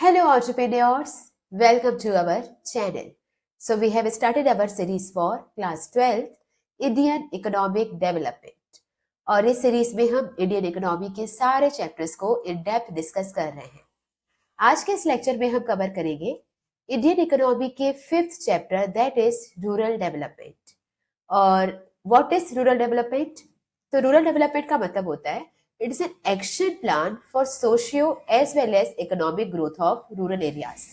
Hello, entrepreneurs. Welcome to our channel. So, we have started our series for class 12 Indian Economic Development. और इस series में हम Indian economy के सारे chapters को इन डेप्थ डिस्कस कर रहे हैं। आज के इस लेक्चर में हम कवर करेंगे इंडियन इकोनॉमी के 5th chapter that is rural development. और व्हाट इज रूरल डेवलपमेंट? तो रूरल डेवलपमेंट का मतलब होता है it is an action plan for socio as well as economic growth of rural areas.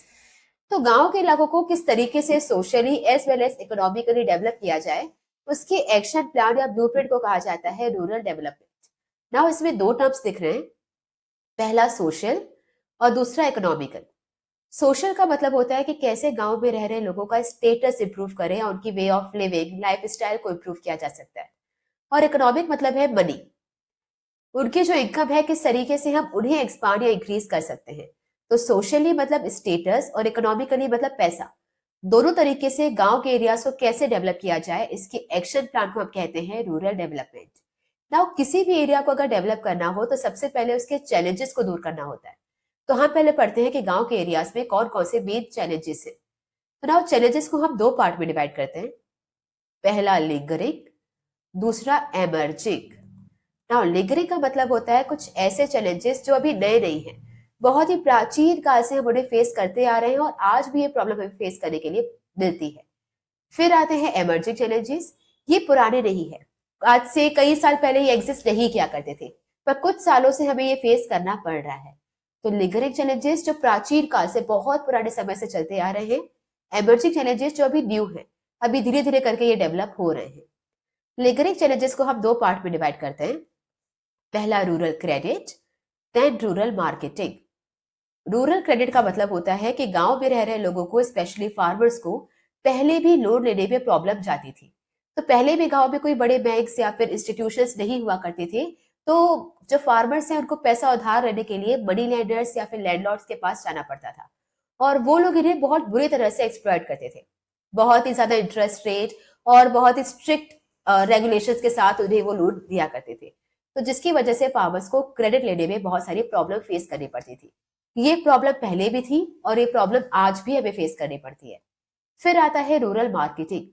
तो गांव के इलाकों को किस तरीके से socially as well as economically develop किया जाए, उसके एक्शन प्लान या ब्लूप्रिंट को कहा जाता है रूरल डेवलपमेंट। नाउ इसमें दो टर्म्स दिख रहे हैं, पहला सोशल और दूसरा इकोनॉमिकल। सोशल का मतलब होता है कि कैसे गांव में रह रहे लोगों का स्टेटस इंप्रूव करें, उनकी way of living life style को इंप्रूव किया जा सकता है। और इकोनॉमिक मतलब है मनी, उनकी जो इनकम है किस तरीके से हम उन्हें एक्सपांड या इंक्रीज कर सकते हैं। तो सोशली मतलब स्टेटस और इकोनॉमिकली मतलब पैसा। दोनों तरीके से गांव के एरियाज को कैसे डेवलप किया जाए, इसके एक्शन प्लान को हम कहते हैं रूरल डेवलपमेंट। नाउ किसी भी एरिया को अगर डेवलप करना हो तो सबसे पहले उसके चैलेंजेस को दूर करना होता है। तो हम पहले पढ़ते हैं कि गांव के एरियाज में कौन कौन से मेन चैलेंजेस है। तो नाउ चैलेंजेस को हम दो पार्ट में डिवाइड करते हैं, पहला लिंगरिंग, दूसरा एमर्जिंग। नाउ लिंगरिंग का मतलब होता है कुछ ऐसे चैलेंजेस जो अभी नए नहीं हैं, बहुत ही प्राचीन काल से हम उन्हें फेस करते आ रहे हैं और आज भी ये प्रॉब्लम हमें फेस करने के लिए मिलती है। फिर आते हैं एमर्जिंग चैलेंजेस, ये पुराने नहीं है, आज से कई साल पहले ये एग्जिस्ट नहीं किया करते थे, पर कुछ सालों से हमें ये फेस करना पड़ रहा है। तो लिंगरिंग चैलेंजेस जो प्राचीन काल से बहुत पुराने समय से चलते आ रहे हैं, एमर्जिंग चैलेंजेस जो अभी न्यू है, अभी धीरे धीरे करके ये डेवलप हो रहे हैं। लिंगरिंग चैलेंजेस को हम दो पार्ट में डिवाइड करते हैं, पहला rural credit, then rural marketing. Rural credit का मतलब होता है कि गांव में रह रहे लोगों को, स्पेशली फार्मर्स को, पहले भी लोन लेने में प्रॉब्लम जाती थी। तो पहले भी गांव में कोई बड़े बैंक्स या फिर इंस्टीट्यूशंस नहीं हुआ करते थे, तो जो फार्मर्स हैं उनको पैसा उधार लेने के लिए मनी लैंडर्स या फिर लैंडलॉर्ड्स के पास जाना पड़ता था, और वो लोग इन्हें बहुत बुरी तरह से एक्सप्लॉइट करते थे। बहुत ही ज्यादा इंटरेस्ट रेट और बहुत ही स्ट्रिक्ट रेगुलेशंस के साथ उन्हें वो लोन दिया करते थे, तो जिसकी वजह से फार्मर्स को क्रेडिट लेने में बहुत सारी प्रॉब्लम फेस करनी पड़ती थी। ये प्रॉब्लम पहले भी थी और ये प्रॉब्लम आज भी हमें फेस करनी पड़ती है। फिर आता है रूरल मार्केटिंग।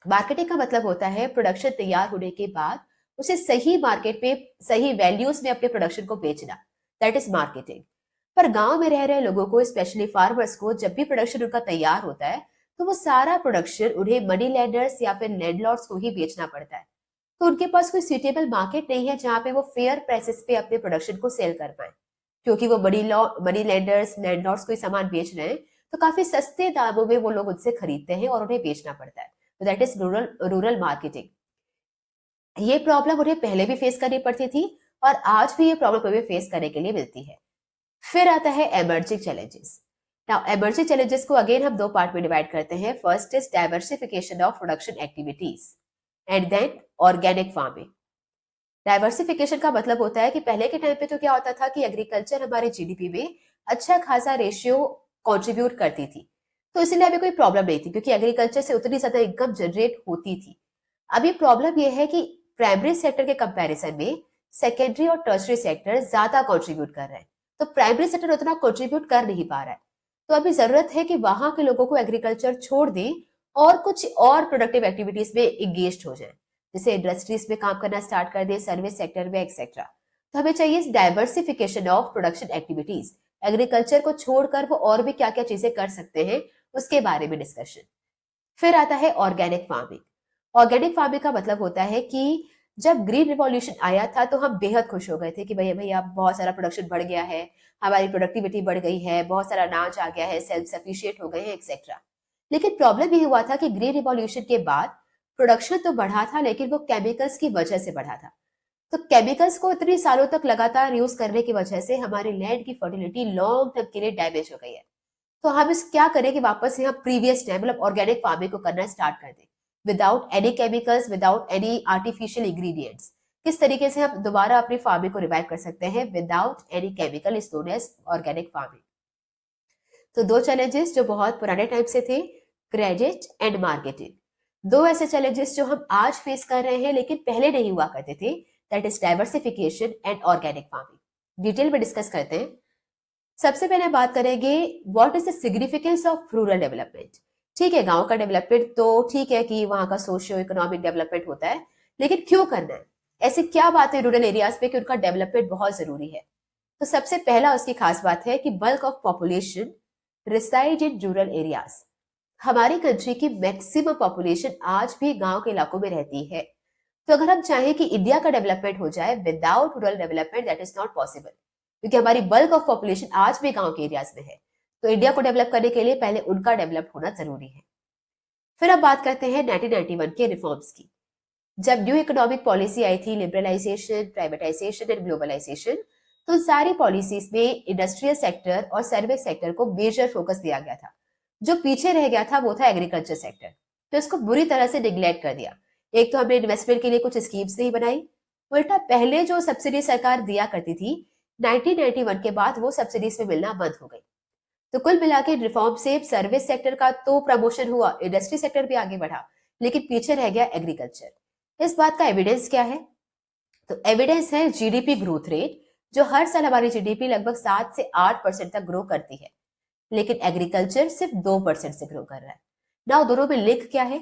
मार्केटिंग का मतलब होता है प्रोडक्शन तैयार होने के बाद उसे सही मार्केट पे सही वैल्यूज में अपने प्रोडक्शन को बेचना, दैट इज मार्केटिंग। पर गांव में रह रहे लोगों को, स्पेशली फार्मर्स को, जब भी प्रोडक्शन उनका तैयार होता है तो वो सारा प्रोडक्शन उन्हें मनी लैंडर्स या फिर लैंडलॉर्ड्स को ही बेचना पड़ता है। तो उनके पास कोई सुटेबल मार्केट नहीं है जहां पे वो फेयर प्राइसेस पे अपने प्रोडक्शन को सेल कर पाए, क्योंकि वो मनी लैंडर्स लैंडलॉर्ड्स कोई सामान बेच रहे हैं तो काफी सस्ते दामों में वो लोग उनसे खरीदते हैं और उन्हें बेचना पड़ता है। तो दैट इज रूरल मार्केटिंग। ये प्रॉब्लम उन्हें पहले भी फेस करनी पड़ती थी और आज भी ये प्रॉब्लम हमें फेस करने के लिए मिलती है। फिर आता है emerging challenges. Now emerging challenges को अगेन हम दो पार्ट में डिवाइड करते हैं, first is diversification of production activities and then organic farming. Diversification का मतलब होता है कि पहले के टाइम पे तो क्या होता था कि एग्रीकल्चर हमारे जीडीपी में अच्छा खासा रेशियो कंट्रीब्यूट करती थी, तो इसलिए अभी कोई प्रॉब्लम नहीं थी क्योंकि एग्रीकल्चर से उतनी ज्यादा इनकम जनरेट होती थी। अभी प्रॉब्लम यह है कि प्राइमरी सेक्टर के कंपैरिजन में सेकेंडरी और टर्शरी सेक्टर ज्यादा कंट्रीब्यूट कर रहे हैं, तो प्राइमरी सेक्टर उतना कंट्रीब्यूट कर नहीं पा रहा है। तो अभी जरूरत है कि वहां के लोगों को एग्रीकल्चर छोड़ दें और कुछ और प्रोडक्टिव एक्टिविटीज में एंगेज हो जाए, जैसे इंडस्ट्रीज में काम करना स्टार्ट कर दे, सर्विस सेक्टर में एक्सेट्रा। तो हमें चाहिए diversification of production activities, agriculture को छोड़कर वो और भी क्या क्या चीजें कर सकते हैं उसके बारे में डिस्कशन। फिर आता है ऑर्गेनिक फार्मिंग। ऑर्गेनिक फार्मिंग का मतलब होता है कि जब ग्रीन रिवॉल्यूशन आया था तो हम बेहद खुश हो गए थे कि भैया भैया बहुत सारा प्रोडक्शन बढ़ गया है, हमारी प्रोडक्टिविटी बढ़ गई है, बहुत सारा अनाज आ गया है, सेल्फ सफिशिएंट हो गए हैं एक्सेट्रा। लेकिन प्रॉब्लम ये हुआ था कि ग्रीन रिवॉल्यूशन के बाद प्रोडक्शन तो बढ़ा था लेकिन वो केमिकल्स की वजह से बढ़ा था। तो केमिकल्स को इतने सालों तक लगातार यूज करने की वजह से हमारे लैंड की फर्टिलिटी लॉन्ग टर्म के लिए डैमेज हो गई है। तो हम इस क्या करें कि वापस से हम प्रीवियस टाइम मतलब ऑर्गेनिक फार्मिंग को करना स्टार्ट कर दें, without any chemicals, without any artificial ingredients. किस तरीके से हम दोबारा अपनी फार्मिंग को रिवाइव कर सकते हैं without any chemical, is known as organic farming. तो दो चैलेंजेस जो बहुत पुराने टाइम से थे, क्रेडिट एंड मार्केटिंग। दो ऐसे चैलेंजेस जो हम आज फेस कर रहे हैं लेकिन पहले नहीं हुआ करते थे, that is diversification and organic farming. Detail में डिस्कस करते हैं। सबसे पहले बात करेंगे what is the significance of rural development. ठीक है, गांव का डेवलपमेंट तो ठीक है कि वहां का सोशियो इकोनॉमिक डेवलपमेंट होता है, लेकिन क्यों करना है? ऐसी क्या बात है रूरल एरियाज पे कि उनका डेवलपमेंट बहुत जरूरी है? तो सबसे पहला उसकी खास बात है कि bulk of population reside in rural areas. हमारी कंट्री की मैक्सिमम पॉपुलेशन आज भी गांव के इलाकों में रहती है। तो अगर हम चाहें कि इंडिया का डेवलपमेंट हो जाए without rural development, that is not possible, क्योंकि हमारी बल्क ऑफ पॉपुलेशन आज भी गांव के एरियाज में है। तो इंडिया को डेवलप करने के लिए पहले उनका डेवलप होना जरूरी है। फिर अब बात करते हैं 1991 के रिफॉर्म्स की। जब न्यू इकोनॉमिक पॉलिसी आई थी, लिबरलाइजेशन, प्राइवेटाइजेशन एंड ग्लोबलाइजेशन, तो उन सारी पॉलिसीज में इंडस्ट्रियल सेक्टर और सर्विस सेक्टर को मेजर फोकस दिया गया था। जो पीछे रह गया था वो था एग्रीकल्चर सेक्टर, तो इसको बुरी तरह से निग्लेक्ट कर दिया। एक तो हमने इन्वेस्टमेंट के लिए कुछ स्कीम्स नहीं बनाई, उल्टा पहले जो सब्सिडी सरकार दिया करती थी 1991 के बाद वो सब्सिडीज में मिलना बंद हो गई। तो कुल मिला के रिफॉर्म से सर्विस सेक्टर का तो प्रमोशन हुआ, इंडस्ट्री सेक्टर भी आगे बढ़ा, लेकिन पीछे रह गया एग्रीकल्चर। इस बात का एविडेंस क्या है? तो एविडेंस है जीडीपी ग्रोथ रेट, जो हर साल हमारी जीडीपी लगभग 7 से 8% तक ग्रो करती है, लेकिन एग्रीकल्चर सिर्फ 2% से ग्रो कर रहा है। ना दोनों में लिंक क्या है?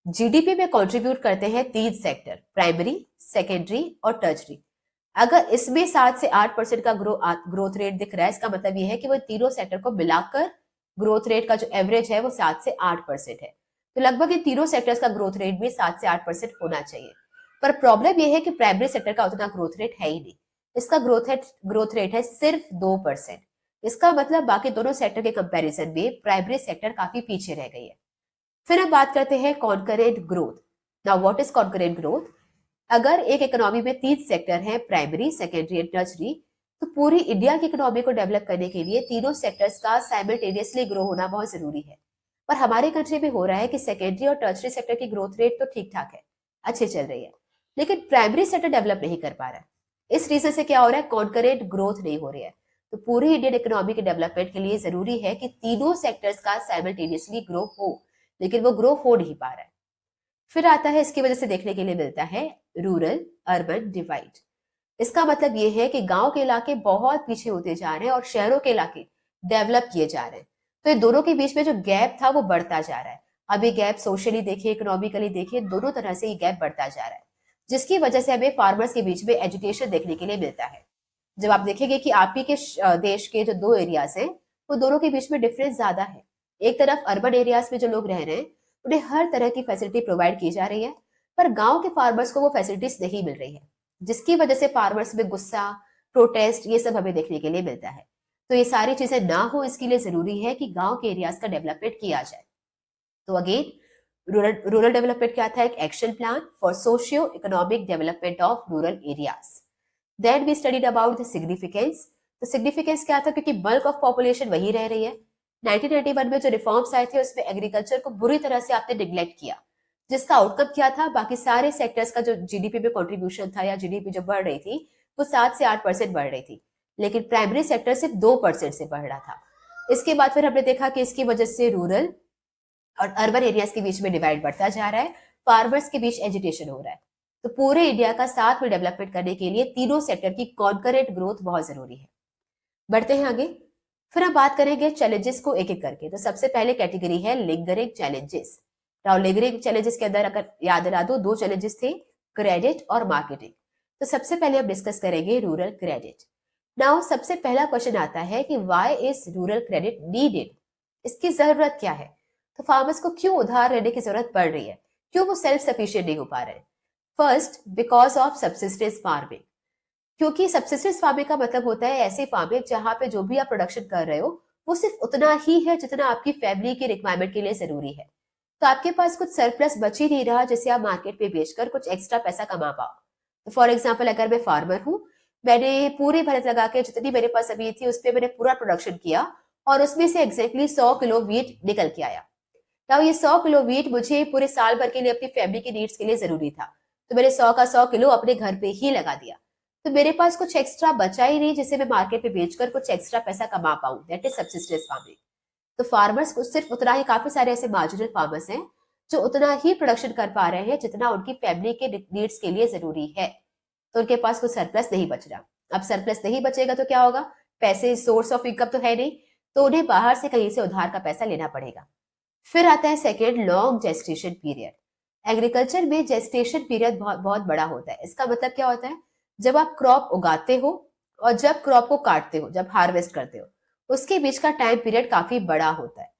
जीडीपी में कंट्रीब्यूट करते हैं 3 सेक्टर, प्राइमरी, सेकेंडरी और टर्शरी। अगर इसमें 7 से 8% का ग्रोथ रेट दिख रहा है, इसका मतलब यह है कि वो तीनों सेक्टर को मिलाकर ग्रोथ रेट का जो एवरेज है वो 7 से 8% है। तो लगभग इन तीनों सेक्टर्स का ग्रोथ रेट भी 7 से 8% होना चाहिए। पर प्रॉब्लम यह है कि प्राइमरी सेक्टर का उतना ग्रोथ रेट है ही नहीं। इसका ग्रोथ रेट है सिर्फ 2%। इसका मतलब बाकी दोनों सेक्टर के कंपैरिजन में प्राइमरी सेक्टर काफी पीछे रह गई है। फिर हम बात करते हैं concurrent growth. Now what is concurrent growth? अगर एक इकोनॉमी में 3 सेक्टर हैं, प्राइमरी, सेकेंडरी एंड टर्शरी, तो पूरी इंडिया की इकोनॉमी को डेवलप करने के लिए तीनों सेक्टर्स का साइमल्टेनियसली ग्रो होना बहुत जरूरी है। पर हमारे कंट्री में हो रहा है कि सेकेंडरी और टर्शरी सेक्टर की ग्रोथ रेट तो ठीक ठाक है, अच्छी चल रही है, लेकिन प्राइमरी सेक्टर डेवलप नहीं कर पा रहा है। इस रीजन से क्या हो रहा है? कॉन्करेंट ग्रोथ नहीं हो रही है। तो पूरी इंडियन इकोनॉमी के डेवलपमेंट के लिए जरूरी है कि तीनों सेक्टर्स का साइमल्टेनियसली ग्रो हो, लेकिन वो ग्रो हो नहीं पा रहा है। फिर आता है, इसकी वजह से देखने के लिए मिलता है रूरल अर्बन डिवाइड। इसका मतलब ये है कि गांव के इलाके बहुत पीछे होते जा रहे हैं और शहरों के इलाके डेवलप किए जा रहे हैं। तो ये दोनों के बीच में जो गैप था वो बढ़ता जा रहा है। अब ये गैप सोशली देखिए, इकोनॉमिकली देखिए, दोनों तरह से ये गैप बढ़ता जा रहा है, जिसकी वजह से हमें फार्मर्स के बीच में एजुकेशन देखने के लिए मिलता है। जब आप देखेंगे कि आप ही के देश के जो 2 एरियाज हैं, वो दोनों के बीच में डिफरेंस ज्यादा है। एक तरफ अर्बन एरियाज में जो लोग रह रहे हैं उन्हें हर तरह की फैसिलिटी प्रोवाइड की जा रही है, पर गांव के फार्मर्स को वो फैसिलिटीज नहीं मिल रही है, जिसकी वजह से फार्मर्स में गुस्सा, प्रोटेस्ट, ये सब हमें देखने के लिए मिलता है। तो ये सारी चीजें ना हो, इसके लिए जरूरी है कि गांव के एरियाज का डेवलपमेंट किया जाए। तो अगेन, रूरल डेवलपमेंट क्या था? एक action plan for socio economic development of rural areas. Then we studied about the significance. तो सिग्निफिकेंस क्या था? क्योंकि बल्क ऑफ पॉपुलेशन वही रह रही है। 1991 में जो रिफॉर्म्स आए थे उसमें एग्रीकल्चर को बुरी तरह से आपने निग्लेक्ट किया, जिसका आउटकम क्या था? बाकी सारे सेक्टर्स का जो जीडीपी में कंट्रीब्यूशन था या जीडीपी जो बढ़ रही थी वो 7 से 8% बढ़ रही थी, लेकिन प्राइमरी सेक्टर सिर्फ 2% से बढ़ रहा था। इसके बाद फिर हमने देखा कि इसकी वजह से रूरल और अर्बन एरियाज के बीच में डिवाइड बढ़ता जा रहा है, फार्मर्स के बीच एजिटेशन हो रहा है। तो पूरे इंडिया का साथ में डेवलपमेंट करने के लिए तीनों सेक्टर की कॉन्करेंट ग्रोथ बहुत जरूरी है। बढ़ते हैं आगे। फिर हम बात करेंगे चैलेंजेस को एक एक करके। तो सबसे पहले कैटेगरी है lingering challenges. Now lingering challenges के अंदर अगर याद दिला दो, 2 चैलेंजेस थे, क्रेडिट और मार्केटिंग। तो सबसे पहले हम डिस्कस करेंगे रूरल क्रेडिट। नाउ सबसे पहला क्वेश्चन आता है कि why is rural credit needed? इसकी जरूरत क्या है? तो फार्मर्स को क्यों उधार लेने की जरूरत पड़ रही है? क्यों वो सेल्फ सफिशिएंट नहीं हो पा रहे हैं? First, because of subsistence farming. क्योंकि सब्सिस्टेंस फार्मिंग का मतलब होता है ऐसी फार्मिंग जहां पे जो भी आप प्रोडक्शन कर रहे हो वो सिर्फ उतना ही है जितना आपकी फैमिली की रिक्वायरमेंट के लिए जरूरी है। तो आपके पास कुछ सरप्लस बच ही नहीं रहा जिसे आप मार्केट में बेचकर कुछ एक्स्ट्रा पैसा कमा पाओ। तो फॉर एग्जाम्पल, अगर मैं फार्मर हूँ, मैंने पूरी मेहनत लगा के जितनी मेरे पास जमीन थी उस पर मैंने पूरा प्रोडक्शन किया और उसमें से एग्जैक्टली 100 किलो वीट निकल के आया। तब ये 100 किलो वीट मुझे पूरे साल भर के लिए अपनी फैमिली की नीड्स के लिए जरूरी था, तो मैंने 100 का 100 किलो अपने घर पे ही लगा दिया। तो मेरे पास कुछ एक्स्ट्रा बचा ही नहीं जिसे मैं मार्केट में बेचकर कुछ एक्स्ट्रा पैसा कमा पाऊं। That is subsistence farming. तो फार्मर्स को सिर्फ उतना ही, काफी सारे ऐसे मार्जिनल फार्मर्स हैं जो उतना ही प्रोडक्शन कर पा रहे हैं जितना उनकी फैमिली के नीड्स के लिए जरूरी है। तो उनके पास कुछ सरप्लस नहीं बच रहा। अब सरप्लस नहीं बचेगा तो क्या होगा? पैसे सोर्स ऑफ इनकम तो है नहीं, तो उन्हें बाहर से कहीं से उधार का पैसा लेना पड़ेगा। फिर आता है second, long gestation period. Agriculture में जेस्टेशन पीरियड बहुत बहुत बड़ा होता है। इसका मतलब क्या होता है, जब आप क्रॉप उगाते हो और जब क्रॉप को काटते हो, जब हार्वेस्ट करते हो, उसके बीच का टाइम पीरियड काफी बड़ा होता है।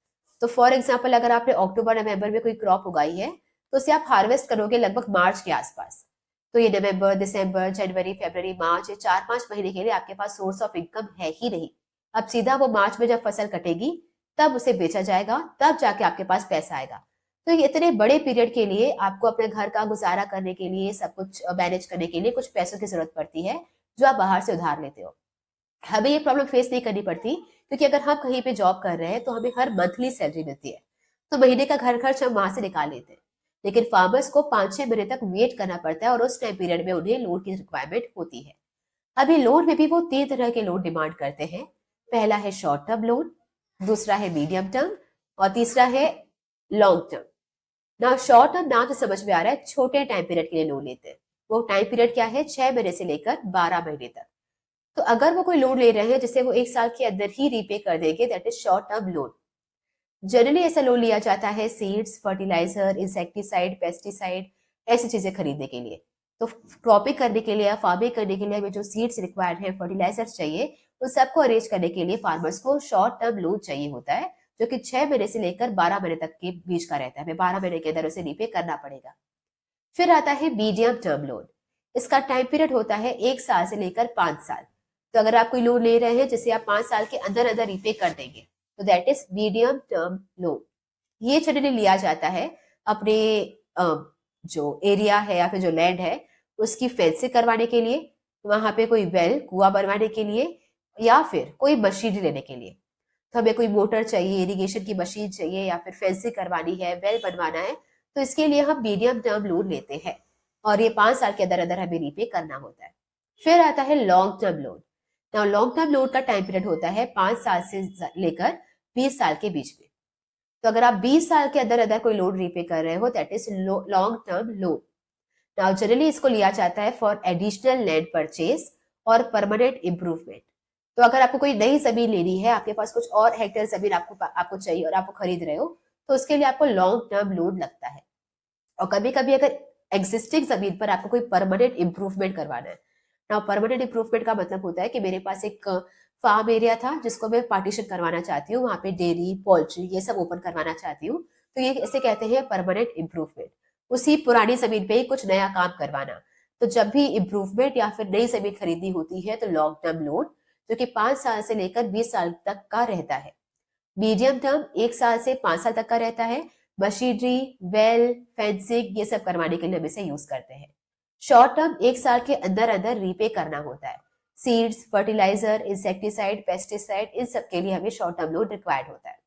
तो फॉर एग्जाम्पल, अगर आपने अक्टूबर नवंबर में कोई क्रॉप उगाई है, तो उसे आप हार्वेस्ट करोगे लगभग मार्च के आसपास। तो ये नवंबर, दिसंबर, जनवरी, फरवरी, मार्च, ये 4-5 महीने के लिए आपके पास सोर्स ऑफ इनकम है ही नहीं। अब सीधा वो मार्च में जब फसल कटेगी तब उसे बेचा जाएगा, तब जाके आपके पास पैसा आएगा। तो ये इतने बड़े पीरियड के लिए आपको अपने घर का गुजारा करने के लिए, सब कुछ मैनेज करने के लिए कुछ पैसों की जरूरत पड़ती है, जो आप बाहर से उधार लेते हो। हमें ये प्रॉब्लम फेस नहीं करनी पड़ती, क्योंकि अगर हम कहीं पे जॉब कर रहे हैं तो हमें हर मंथली सैलरी मिलती है, तो महीने का घर खर्च हम वहां से निकाल लेते हैं। लेकिन फार्मर्स को 5-6 महीने तक वेट करना पड़ता है और उस टाइम पीरियड में उन्हें लोन की रिक्वायरमेंट होती है। अभी लोन में भी वो 3 तरह के लोन डिमांड करते हैं। पहला है शॉर्ट टर्म लोन, दूसरा है मीडियम टर्म और तीसरा है लॉन्ग टर्म। ना शॉर्ट टर्म नाम से समझ में आ रहा है, छोटे टाइम पीरियड के लिए लोन लेते हैं। वो टाइम पीरियड क्या है, 6 महीने से लेकर 12 महीने तक। तो अगर वो कोई लोन ले रहे हैं जिसे वो 1 साल के अंदर ही रीपे कर देंगे, that is short term loan. Generally ऐसा लोन लिया जाता है सीड्स, फर्टिलाइजर, इंसेक्टिसाइड, पेस्टिसाइड, ऐसी चीजें खरीदने के लिए। तो क्रॉपिंग करने के लिए या फार्मिंग करने के लिए हमें जो सीड्स रिक्वायर्ड है, फर्टिलाइजर्स चाहिए, उन सबको अरेंज करने के लिए फार्मर्स को शॉर्ट टर्म लोन चाहिए होता है, जो कि 6 महीने से लेकर 12 महीने तक के बीच का रहता है। हमें 12 महीने के अंदर उसे रीपे करना पड़ेगा। फिर आता है मीडियम टर्म लोन। इसका टाइम पीरियड होता है 1 साल से लेकर 5 साल। तो अगर आप कोई लोन ले रहे हैं जिसे आप 5 साल के अंदर अंदर रीपे कर देंगे, तो that is medium term loan. ये जनरली लिया जाता है अपने जो एरिया है या फिर जो लैंड है उसकी फेंसिंग करवाने के लिए, वहां पे कोई वेल, कुआं बनवाने के लिए, या फिर कोई मशीनरी लेने के लिए। तो हमें कोई मोटर चाहिए, इरिगेशन की मशीन चाहिए, या फिर फेंसिंग करवानी है, वेल बनवाना है, तो इसके लिए हम मीडियम टर्म लोन लेते हैं और ये 5 साल के अंदर अंदर हमें रीपे करना होता है। फिर आता है long term loan. Now long term loan का टाइम पीरियड होता है 5 साल से लेकर 20 साल के बीच में। तो अगर आप 20 साल के अंदर अंदर कोई लोन रीपे कर रहे हो, that is long term loan. Now generally इसको लिया जाता है फॉर एडिशनल लैंड परचेज और परमानेंट इंप्रूवमेंट। तो अगर आपको कोई नई जमीन लेनी है, आपके पास कुछ और हेक्टेयर जमीन आपको चाहिए और आप वो खरीद रहे हो, तो उसके लिए आपको लॉन्ग टर्म लोन लगता है। और कभी कभी अगर एग्जिस्टिंग जमीन पर आपको कोई परमानेंट इंप्रूवमेंट करवाना है। नाउ परमानेंट इंप्रूवमेंट का मतलब होता है कि मेरे पास एक फार्म एरिया था जिसको मैं पार्टीशन करवाना चाहती हूँ, वहां पे डेयरी, पोल्ट्री, ये सब ओपन करवाना चाहती हूँ, तो ये इसे कहते हैं परमानेंट इंप्रूवमेंट। उसी पुरानी जमीन पे ही कुछ नया काम करवाना। तो जब भी इंप्रूवमेंट या फिर नई जमीन खरीदनी होती है, तो लॉन्ग टर्म लोन, जो कि 5 साल से लेकर 20 साल तक का रहता है। मीडियम टर्म 1 साल से 5 साल तक का रहता है। मशीनरी, वेल, फेंसिंग, ये सब करवाने के लिए हम इसे यूज करते हैं। शॉर्ट टर्म 1 साल के अंदर अंदर रीपे करना होता है। सीड्स, फर्टिलाइजर, इंसेक्टिसाइड, पेस्टिसाइड, इन सब के लिए हमें शॉर्ट टर्म लोन रिक्वायर्ड होता है।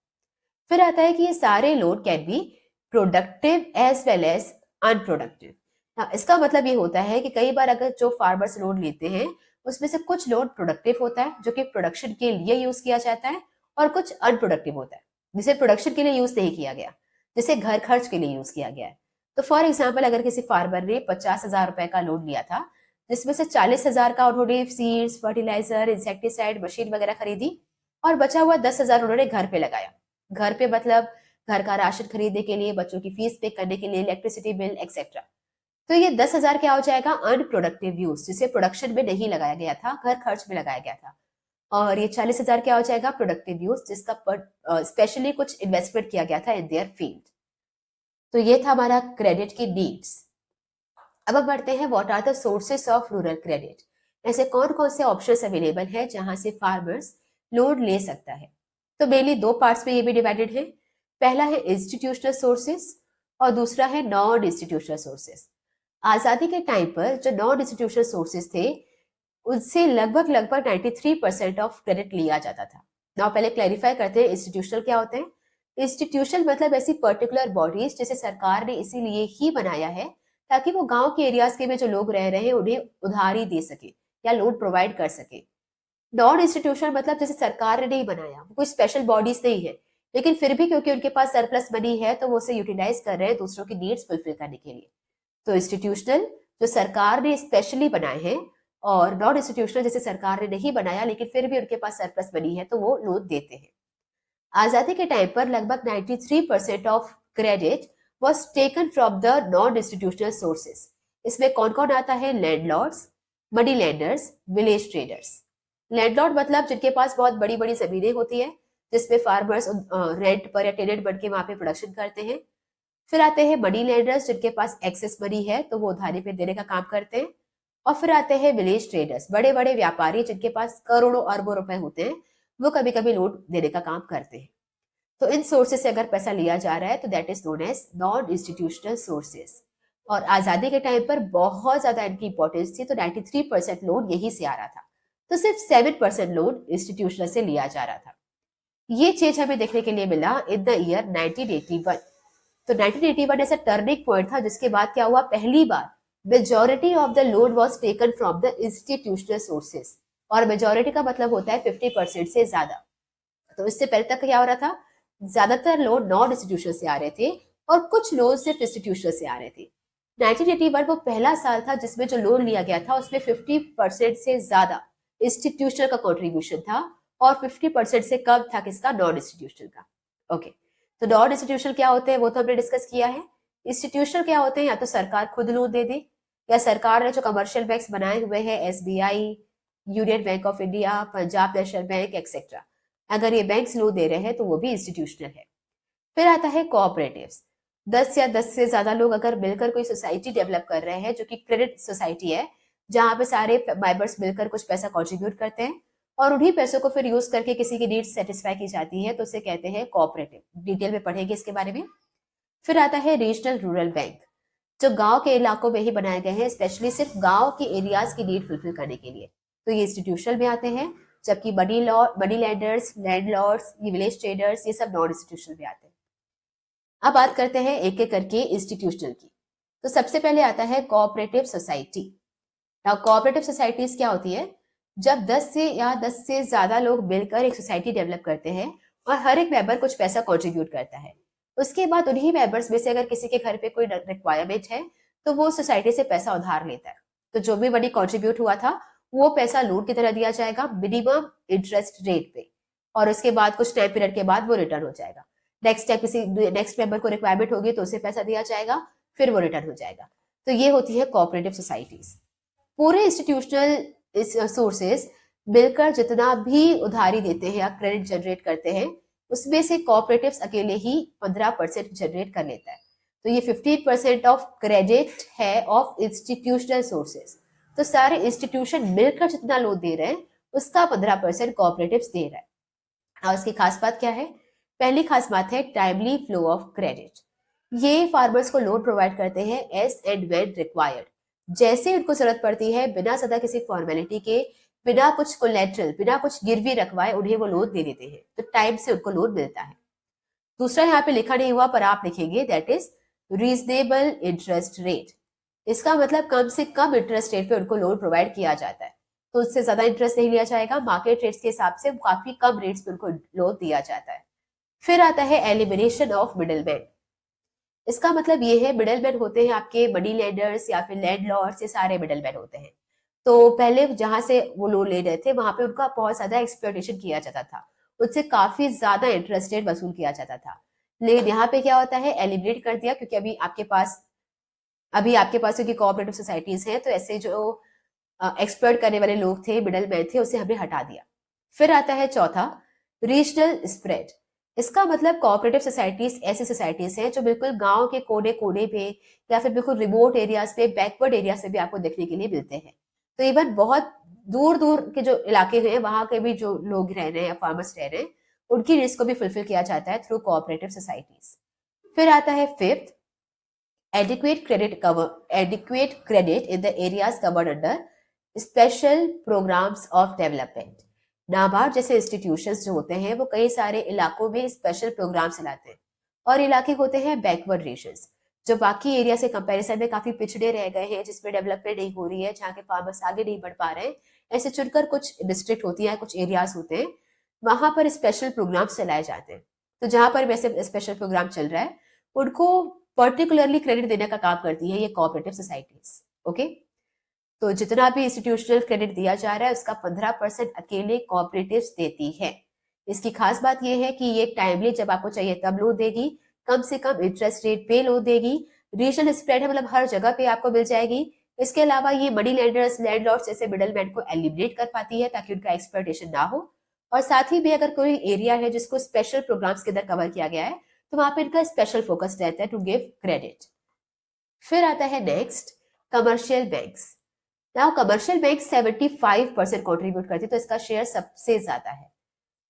फिर आता है कि ये सारे loan can be productive as well as unproductive. इसका मतलब ये होता है कि कई बार अगर जो फार्मर्स लोन लेते हैं उसमें से कुछ लोन प्रोडक्टिव होता है, जो कि प्रोडक्शन के लिए यूज किया जाता है, और कुछ अनप्रोडक्टिव होता है जिसे प्रोडक्शन के लिए यूज नहीं किया गया, जिसे घर खर्च के लिए यूज किया गया है। तो फॉर एग्जाम्पल, अगर किसी फार्मर ने 50,000 रुपए का लोन लिया था, जिसमें से 40,000 का उन्होंने सीड्स, फर्टिलाइजर, इंसेक्टिसाइड, मशीन वगैरह खरीदी, और बचा हुआ 10,000 उन्होंने घर पे लगाया। घर पे मतलब घर का राशन खरीदने के लिए, बच्चों की फीस पे करने के लिए, इलेक्ट्रिसिटी बिल एक्सेट्रा। तो ये 10,000 क्या हो जाएगा, अनप्रोडक्टिव यूज, जिसे प्रोडक्शन में नहीं लगाया गया था, घर खर्च में लगाया गया था। और ये 40,000 क्या हो जाएगा, प्रोडक्टिव यूज, जिसका स्पेशली कुछ इन्वेस्टमेंट किया गया था इन देयर फील्ड। तो ये था हमारा क्रेडिट की नीड्स। अब हम बढ़ते हैं, what are the sources of rural credit. ऐसे कौन कौन से ऑप्शंस अवेलेबल है जहां से फार्मर्स लोन ले सकता है। तो मेनली 2 पार्ट्स में ये भी डिवाइडेड है। पहला है इंस्टीट्यूशनल सोर्सेस और दूसरा है नॉन इंस्टीट्यूशनल सोर्सेस। आजादी के टाइम पर जो नॉन इंस्टीट्यूशनल सोर्सेस थे, उनसे लगभग लगभग 93% ऑफ क्रेडिट लिया जाता था। नाउ पहले क्लैरिफाई करते हैं इंस्टीट्यूशनल क्या होते हैं। इंस्टीट्यूशनल मतलब ऐसी पर्टिकुलर बॉडीज जिसे सरकार ने इसीलिए ही बनाया है ताकि वो गांव के एरियाज के में जो लोग रह रहे हैं उन्हें उधारी दे सके या लोन प्रोवाइड कर सके। नॉन इंस्टीट्यूशनल मतलब जैसे सरकार ने नहीं बनाया, वो कोई स्पेशल बॉडीज नहीं है, लेकिन फिर भी क्योंकि उनके पास सरप्लस मनी है तो वो उसे यूटिलाइज कर रहे हैं दूसरों की नीड्स फुलफिल करने के लिए। तो इंस्टीट्यूशनल जो सरकार ने स्पेशली बनाए हैं और नॉन इंस्टीट्यूशनल जैसे सरकार ने नहीं बनाया लेकिन फिर भी उनके पास सरप्लस मनी है तो वो लोन देते हैं। आजादी के टाइम पर लगभग 93% of credit was taken from the non institutional sources. इसमें कौन कौन आता है? Landlords, money landers, village traders. Landlord मतलब जिनके पास बहुत बड़ी बड़ी जमीनें होती है जिसमें फार्मर्स रेंट पर या टेनेंट बन के वहां पे प्रोडक्शन करते हैं। फिर आते हैं मनी लैंडर्स जिनके पास एक्सेस मनी है तो वो उधारी पे देने का काम करते हैं। और फिर आते हैं विलेज ट्रेडर्स, बड़े बड़े व्यापारी जिनके पास करोड़ों अरबों रुपए होते हैं, वो कभी कभी लोन देने का काम करते हैं। तो इन सोर्सेस से अगर पैसा लिया जा रहा है तो that is known as non institutional sources. और आजादी के टाइम पर बहुत ज्यादा इनकी इंपॉर्टेंस थी तो 93% लोन यही से आ रहा था, तो सिर्फ 7% लोन इंस्टीट्यूशनल से लिया जा रहा था। ये चेंज हमें देखने के लिए मिला इन द ईयर 1981। तो 1981 ऐसा टर्निंग पॉइंट था जिसके बाद क्या हुआ? पहली बार majority of the loan was taken from the institutional sources. और मेजोरिटी का मतलब होता है 50% से ज्यादा। तो इससे पहले तक क्या हो रहा था? ज्यादातर लोन नॉन इंस्टीट्यूशनल से आ रहे थे और कुछ लोन सिर्फ इंस्टीट्यूशनल से आ रहे थे। 1981 वो पहला साल था जिसमें जो लोन लिया गया था उसमें 50% से ज्यादा इंस्टीट्यूशनल का कॉन्ट्रीब्यूशन था और 50% से कम था किसका? नॉन इंस्टीट्यूशनल का। ओके, तो नॉन इंस्टीट्यूशनल क्या होते हैं वो तो हमने डिस्कस किया है। इंस्टीट्यूशनल क्या होते हैं? या तो सरकार खुद लोन दे दे या सरकार ने जो कमर्शियल बैंक्स बनाए हुए हैं, SBI, union bank of India, Punjab national bank etcetera, अगर ये बैंक्स लोन दे रहे हैं तो वो भी इंस्टीट्यूशनल है। फिर आता है कोऑपरेटिव्स। 10 या 10 से ज्यादा लोग अगर मिलकर कोई सोसाइटी डेवलप कर रहे हैं जो कि क्रेडिट सोसाइटी है, जहां पे सारे मेंबर्स मिलकर कुछ पैसा कंट्रीब्यूट करते हैं और उन्हीं पैसों को फिर यूज करके किसी की नीड्स सेटिस्फाई की जाती है, तो उसे कहते हैं कोऑपरेटिव। डिटेल में पढ़ेंगे इसके बारे में। फिर आता है रीजनल रूरल बैंक, जो गांव के इलाकों में ही बनाए गए हैं, स्पेशली सिर्फ गांव के एरियाज की नीड फुलफिल करने के लिए, तो ये इंस्टीट्यूशनल में आते हैं। जबकि मनी लैंडर्स, लैंडलॉर्ड्स, ये विलेज ट्रेडर्स, ये सब नॉन इंस्टीट्यूशनल में आते हैं। अब बात करते हैं एक एक करके इंस्टीट्यूशनल की। तो सबसे पहले आता है cooperative society. Now cooperative societies क्या होती है? जब 10 से ज्यादा लोग मिलकर एक सोसाइटी डेवलप करते हैं और हर एक मेंबर कुछ पैसा कंट्रीब्यूट करता है। उसके बाद उन्हीं मेंबर्स में से अगर किसी के घर पे कोई रिक्वायरमेंट है तो वो सोसाइटी से पैसा उधार लेता है। तो जो भी मनी कंट्रीब्यूट हुआ था वो पैसा लोन की तरह दिया जाएगा मिनिमम इंटरेस्ट रेट पे, और उसके बाद कुछ टाइम पीरियड के बाद वो रिटर्न हो जाएगा। नेक्स्ट टाइम किसी नेक्स्ट मेंबर को रिक्वायरमेंट होगी तो उसे पैसा दिया जाएगा, फिर वो रिटर्न हो जाएगा। तो ये होती है कोऑपरेटिव सोसाइटीज। पूरे इंस्टीट्यूशनल सोर्सेस मिलकर जितना भी उधारी देते हैं या क्रेडिट जनरेट करते हैं उसमें से कोऑपरेटिव्स अकेले ही 15% जनरेट कर लेता है। तो ये 15% ऑफ क्रेडिट है ऑफ इंस्टीट्यूशनल सोर्सेस। तो सारे इंस्टीट्यूशन मिलकर जितना लोन दे रहे हैं उसका 15% कोऑपरेटिव्स दे रहा है। और उसकी खास बात क्या है? पहली खास बात है टाइमली फ्लो ऑफ क्रेडिट। ये फार्मर्स को लोन प्रोवाइड करते हैं एज एंड व्हेन रिक्वायर्ड, जैसे उनको जरूरत पड़ती है, बिना ज्यादा किसी फॉर्मेलिटी के, बिना कुछ कोलेट्रल, बिना कुछ गिरवी रखवाए उन्हें वो लोन दे देते हैं, तो टाइम से उनको लोन मिलता है। दूसरा यहाँ पे लिखा नहीं हुआ पर आप लिखेंगे that is reasonable interest rate. इसका मतलब कम से कम इंटरेस्ट रेट पे उनको लोन प्रोवाइड किया जाता है, तो उससे ज्यादा इंटरेस्ट नहीं लिया जाएगा। मार्केट रेट्स के हिसाब से काफी कम रेट्स पे उनको लोन दिया जाता है। फिर आता है एलिमिनेशन ऑफ मिडलमैन। इसका मतलब ये है मिडलमैन होते हैं आपके मनी लैंडर्स या फिर लैंडलॉर्ड्स, ये सारे मिडलमैन होते हैं। तो पहले जहां से वो लोन ले रहे थे वहां पे उनका बहुत ज्यादा एक्सप्लॉयटेशन किया जाता था, उससे काफी ज्यादा इंटरेस्ट रेट वसूल किया जाता था। लेकिन यहाँ पे क्या होता है? एलिमिनेट कर दिया, क्योंकि अभी आपके पास क्योंकि कोऑपरेटिव सोसाइटीज हैं तो ऐसे जो एक्सप्लॉयट करने वाले लोग थे, मिडलमैन थे, उसे हमने हटा दिया। फिर आता है चौथा, रीजनल स्प्रेड। इसका मतलब कोऑपरेटिव सोसाइटीज ऐसी सोसाइटीज हैं जो बिल्कुल गांव के कोने कोने पे या फिर बिल्कुल रिमोट एरियाज पे, बैकवर्ड एरिया से भी आपको देखने के लिए मिलते हैं। तो इवन बहुत दूर दूर के जो इलाके हैं वहां के भी जो लोग रह रहे हैं, फार्मर्स रह रहे हैं, उनकी नीड्स को भी फुलफिल किया जाता है थ्रू कोऑपरेटिव सोसाइटीज। फिर आता है fifth, adequate credit in the areas covered under special programs of development। NABARD जैसे इंस्टीट्यूशंस जो होते हैं वो कई सारे इलाकों में स्पेशल प्रोग्राम चलाते हैं, और इलाके होते हैं बैकवर्ड रीजन्स, जो बाकी एरिया से कंपैरिजन में काफी पिछड़े रह गए हैं, जिसमें डेवलपमेंट नहीं हो रही है, जहाँ के फार्मर्स आगे नहीं बढ़ पा रहे हैं। ऐसे चुनकर कुछ डिस्ट्रिक्ट होती है, कुछ एरियाज होते हैं, वहां पर स्पेशल प्रोग्राम्स चलाए जाते हैं। तो जहां पर वैसे स्पेशल प्रोग्राम चल रहा है उनको पर्टिकुलरली क्रेडिट देने का काम करती है ये कोऑपरेटिव सोसाइटीज। ओके, तो जितना भी इंस्टीट्यूशनल क्रेडिट दिया जा रहा है उसका 15% अकेले कोऑपरेटिव्स देती है। इसकी खास बात यह है कि ये टाइमली जब आपको चाहिए तब लोन देगी, कम से कम इंटरेस्ट रेट पे लोन देगी, रीजनल स्प्रेड है मतलब हर जगह पे आपको मिल जाएगी। इसके अलावा ये मनी लेंडर्स, लैंडलॉर्ड्स जैसे मिडलमैन को एलिमिनेट कर पाती है ताकि उनका एक्सप्लॉयटेशन ना हो। और साथ ही भी अगर कोई एरिया है जिसको स्पेशल प्रोग्राम्स के अंदर कवर किया गया है तो वहां पे इनका स्पेशल फोकस रहता है टू गिव क्रेडिट। फिर आता है next commercial banks. Now commercial bank 75% contribute करती है, तो इसका शेयर सबसे ज्यादा है।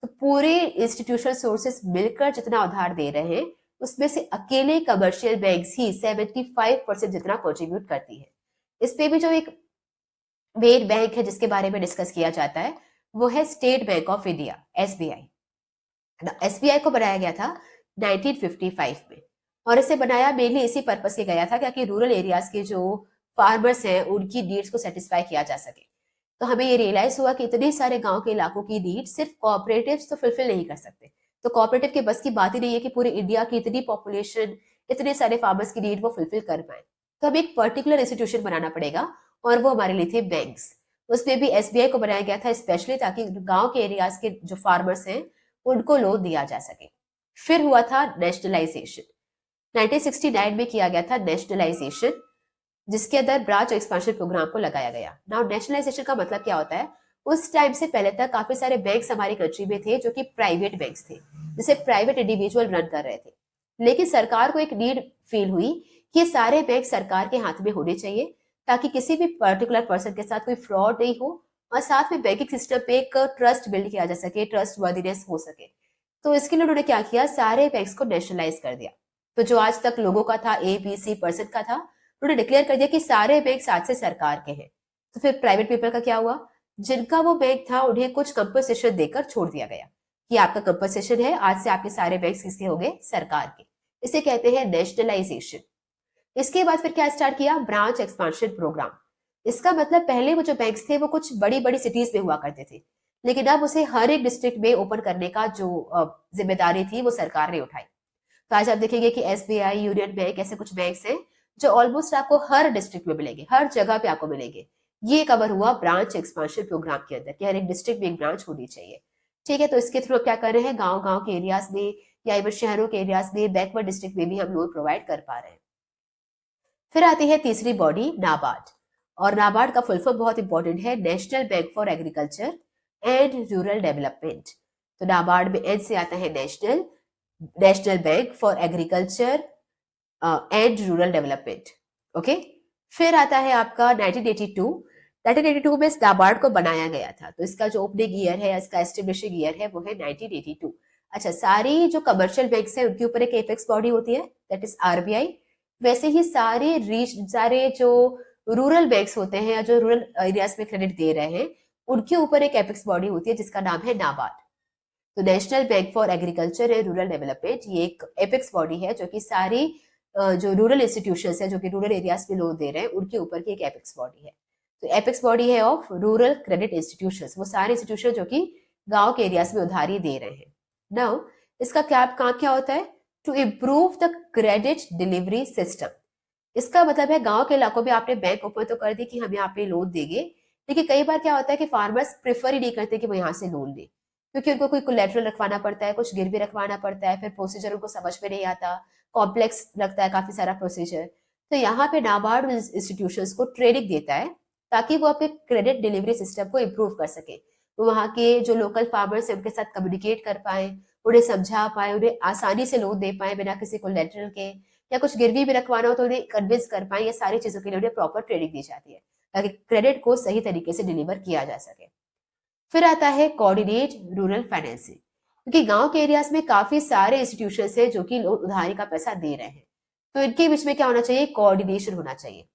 तो पूरे इंस्टीट्यूशनल सोर्सेस मिलकर जितना उधार दे रहे हैं उसमें से अकेले कमर्शियल बैंक्स ही 75% जितना कॉन्ट्रीब्यूट करती है। इस पे भी जो एक मेन बैंक है जिसके बारे में डिस्कस किया जाता है वो है state bank of India, SBI. SBI को बनाया गया था 1955 में और इसे बनाया मेनली इसी पर्पस के गया था ताकि रूरल एरियाज के जो फार्मर्स हैं उनकी नीड्स को सेटिस्फाई किया जा सके। तो हमें ये रियलाइज हुआ कि इतने सारे गांव के इलाकों की नीड सिर्फ कोऑपरेटिव्स तो फुलफिल नहीं कर सकते। तो कोऑपरेटिव के बस की बात ही नहीं है कि पूरे इंडिया की इतनी पॉपुलेशन, इतने सारे फार्मर्स की नीड वो फुलफिल कर पाए। तो हमें एक पर्टिकुलर इंस्टीट्यूशन बनाना पड़ेगा और वो हमारे लिए थे बैंक्स। उसमें भी एसबीआई को बनाया गया था स्पेशली ताकि गांव के एरियाज के जो फार्मर्स हैं उनको लोन दिया जा सके। फिर हुआ था नेशनलाइजेशन। 1969 में किया गया था नेशनलाइजेशन, जिसके अंदर ब्रांच एक्सपेंशन प्रोग्राम को लगाया गया। नाउ नेशनलाइजेशन का मतलब क्या होता है, उस टाइम से पहले तक काफी सारे बैंक्स हमारी कंट्री में थे जो कि प्राइवेट बैंक्स थे, जिसे प्राइवेट इंडिविजुअल रन कर रहे थे। लेकिन सरकार को एक नीड फील हुई कि ये सारे बैंक सरकार के हाथ में होने चाहिए ताकि किसी भी पर्टिकुलर पर्सन के साथ कोई फ्रॉड नहीं हो और साथ में बैंकिंग सिस्टम पे एक ट्रस्ट बिल्ड किया जा सके, ट्रस्ट वर्दीनेस हो सके। तो इसके लिए उन्होंने क्या किया, सारे बैंक्स को नेशनलाइज कर दिया। तो जो आज तक लोगों का था, ए बी सी पर्सन का था, उन्होंने डिक्लेयर कर दिया कि सारे बैंक आज से सरकार के हैं। तो फिर प्राइवेट पीपल का क्या हुआ, जिनका वो बैंक था उन्हें कुछ कंपनसेशन देकर छोड़ दिया गया कि आपका कंपनसेशन है, आज से आपके सारे बैंक किसके हो गए, सरकार के। इसे कहते हैं नेशनलाइजेशन। इसके बाद फिर क्या स्टार्ट किया, ब्रांच एक्सपांशन प्रोग्राम। इसका मतलब पहले वो जो बैंक्स थे वो कुछ बड़ी बड़ी सिटीज में हुआ करते थे, लेकिन अब उसे हर एक डिस्ट्रिक्ट में ओपन करने का जो जिम्मेदारी थी वो सरकार ने उठाई। तो आज आप देखेंगे कि एसबीआई, यूनियन बैंक, ऐसे कुछ बैंक्स हैं जो ऑलमोस्ट आपको हर डिस्ट्रिक्ट में मिलेंगे, हर जगह पे आपको मिलेंगे। ये कवर हुआ ब्रांच एक्सपांशन प्रोग्राम के अंदर कि हर एक डिस्ट्रिक्ट में एक ब्रांच होनी चाहिए। ठीक है, तो इसके थ्रू क्या कर रहे हैं, गांव गांव के एरियाज में या इवन शहरों के एरियाज में, बैकवर्ड डिस्ट्रिक्ट में भी हम लोन प्रोवाइड कर पा रहे हैं। फिर आती है तीसरी बॉडी, नाबार्ड। और नाबार्ड का फुल फॉर्म बहुत इंपॉर्टेंट है, national bank for agriculture and rural development. तो नाबार्ड में एन से आता है national, national bank for agriculture and rural development. Okay, फिर आता है आपका 1982 में नाबार्ड को बनाया गया था। तो इसका जो ओपनिंग ईयर है, इसका एस्टेब्लिशिंग ईयर है वो है 1982। अच्छा, सारी जो कमर्शियल बैंक्स है उनके ऊपर एक एपेक्स बॉडी होती है, दैट इज आरबीआई। वैसे ही सारे जो रूरल बैंक्स होते हैं या जो रूरल एरियाज में क्रेडिट दे रहे हैं उनके ऊपर एक एपेक्स बॉडी होती है जिसका नाम है नाबार्ड। तो national bank for agriculture and rural development ये एक एपेक्स बॉडी है जो कि सारी जो रूरल इंस्टीट्यूशंस है जो कि रूरल एरियाज में लोन दे रहे हैं उनके ऊपर की एक एपेक्स बॉडी है। तो एपेक्स बॉडी है ऑफ रूरल क्रेडिट इंस्टीट्यूशंस, वो सारे इंस्टीट्यूशन जो कि गांव के एरियाज में उधारी दे रहे हैं। नाउ इसका काम क्या होता है, to improve the credit delivery system. इसका मतलब है गांव के इलाकों में आपने बैंक ओपन तो कर दी कि हम यहाँ पे लोन देंगे, लेकिन कई बार क्या होता है कि फार्मर्स प्रेफर ही नहीं करते कि वो यहाँ से लोन ले, क्योंकि उनको कोई कोलेटरल रखवाना पड़ता है, कुछ गिरवी रखवाना पड़ता है, फिर प्रोसीजर उनको समझ में नहीं आता, कॉम्प्लेक्स लगता है काफी सारा प्रोसीजर। तो यहाँ पे नाबार्ड इंस्टीट्यूशंस को ट्रेनिंग देता है ताकि वो अपने क्रेडिट डिलीवरी सिस्टम को इम्प्रूव कर सके। वो वहाँ के जो लोकल फार्मर्स है उनके साथ कम्युनिकेट कर पाए, उन्हें समझा पाए, उन्हें आसानी से लोन दे पाए बिना किसी कोलेटरल के, या कुछ गिरवी भी रखवाना हो तो उन्हें कन्विंस कर पाए। ये सारी चीजों के लिए उन्हें प्रॉपर ट्रेनिंग दी जाती है ताकि क्रेडिट को सही तरीके से डिलीवर किया जा सके। फिर आता है कोऑर्डिनेट रूरल फाइनेंसिंग, क्योंकि गांव के एरियाज में काफी सारे इंस्टीट्यूशन है जो कि लोग उधारी का पैसा दे रहे हैं, तो इनके बीच में क्या होना चाहिए, कोऑर्डिनेशन होना चाहिए।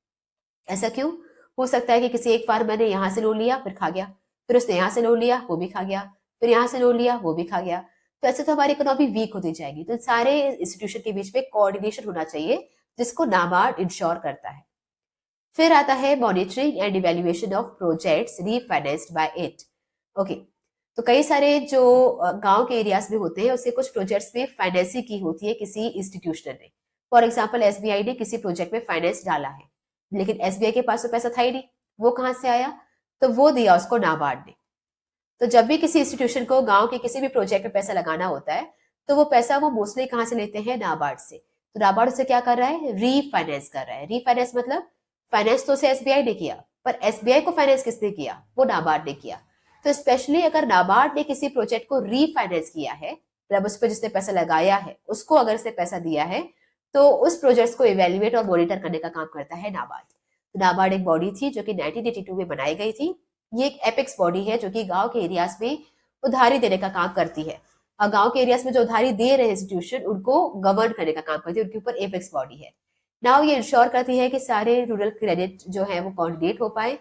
ऐसा क्यों, हो सकता है कि किसी एक फार्मर ने यहाँ से लोन लिया फिर खा गया, फिर उसने यहाँ से लोन लिया वो भी खा गया, फिर यहाँ से लोन लिया वो भी खा गया, तो ऐसे तो हमारी इकोनॉमी वीक होती जाएगी। तो सारे इंस्टीट्यूशन के बीच में कोऑर्डिनेशन होना चाहिए जिसको नाबार्ड इंश्योर करता है। फिर आता है monitoring and evaluation of projects refinanced by it. Okay, तो कई सारे जो गांव के एरियाज में होते हैं उससे कुछ प्रोजेक्ट्स में फाइनेंसिंग की होती है किसी इंस्टीट्यूशन ने। फॉर एग्जांपल एसबीआई ने किसी प्रोजेक्ट में फाइनेंस डाला है, लेकिन एसबीआई के पास तो पैसा था ही नहीं, वो कहाँ से आया? तो वो दिया उसको नाबार्ड ने। तो जब भी किसी इंस्टीट्यूशन को गांव के किसी भी प्रोजेक्ट में पैसा लगाना होता है, तो वो पैसा वो मोस्टली कहाँ से लेते हैं? नाबार्ड से। तो नाबार्ड उसे क्या कर रहा है? रीफाइनेंस कर रहा है। रीफाइनेंस मतलब फाइनेंस तो उसे एसबीआई ने किया, पर एसबीआई को फाइनेंस किसने किया? वो नाबार्ड ने किया। तो स्पेशली अगर नाबार्ड ने किसी प्रोजेक्ट को रीफाइनेंस किया है, मतलब उस पर जिसने पैसा लगाया है उसको अगर उसने पैसा दिया है, तो उस प्रोजेक्ट्स को इवेल्युएट और मॉनिटर करने का काम करता है नाबार्ड। तो नाबार्ड एक बॉडी थी जो कि 1982 में बनाई गई थी। ये एक एपेक्स बॉडी है जो कि गांव के एरियाज में उधारी देने का काम करती है, और गांव के एरियाज में जो उधारी दे रहे इंस्टीट्यूशन उनको गवर्न करने का काम करती है, उनके ऊपर एपेक्स बॉडी है। नाउ ये इंश्योर करती है कि सारे रूरल क्रेडिट जो है वो कोऑर्डिनेट हो पाए,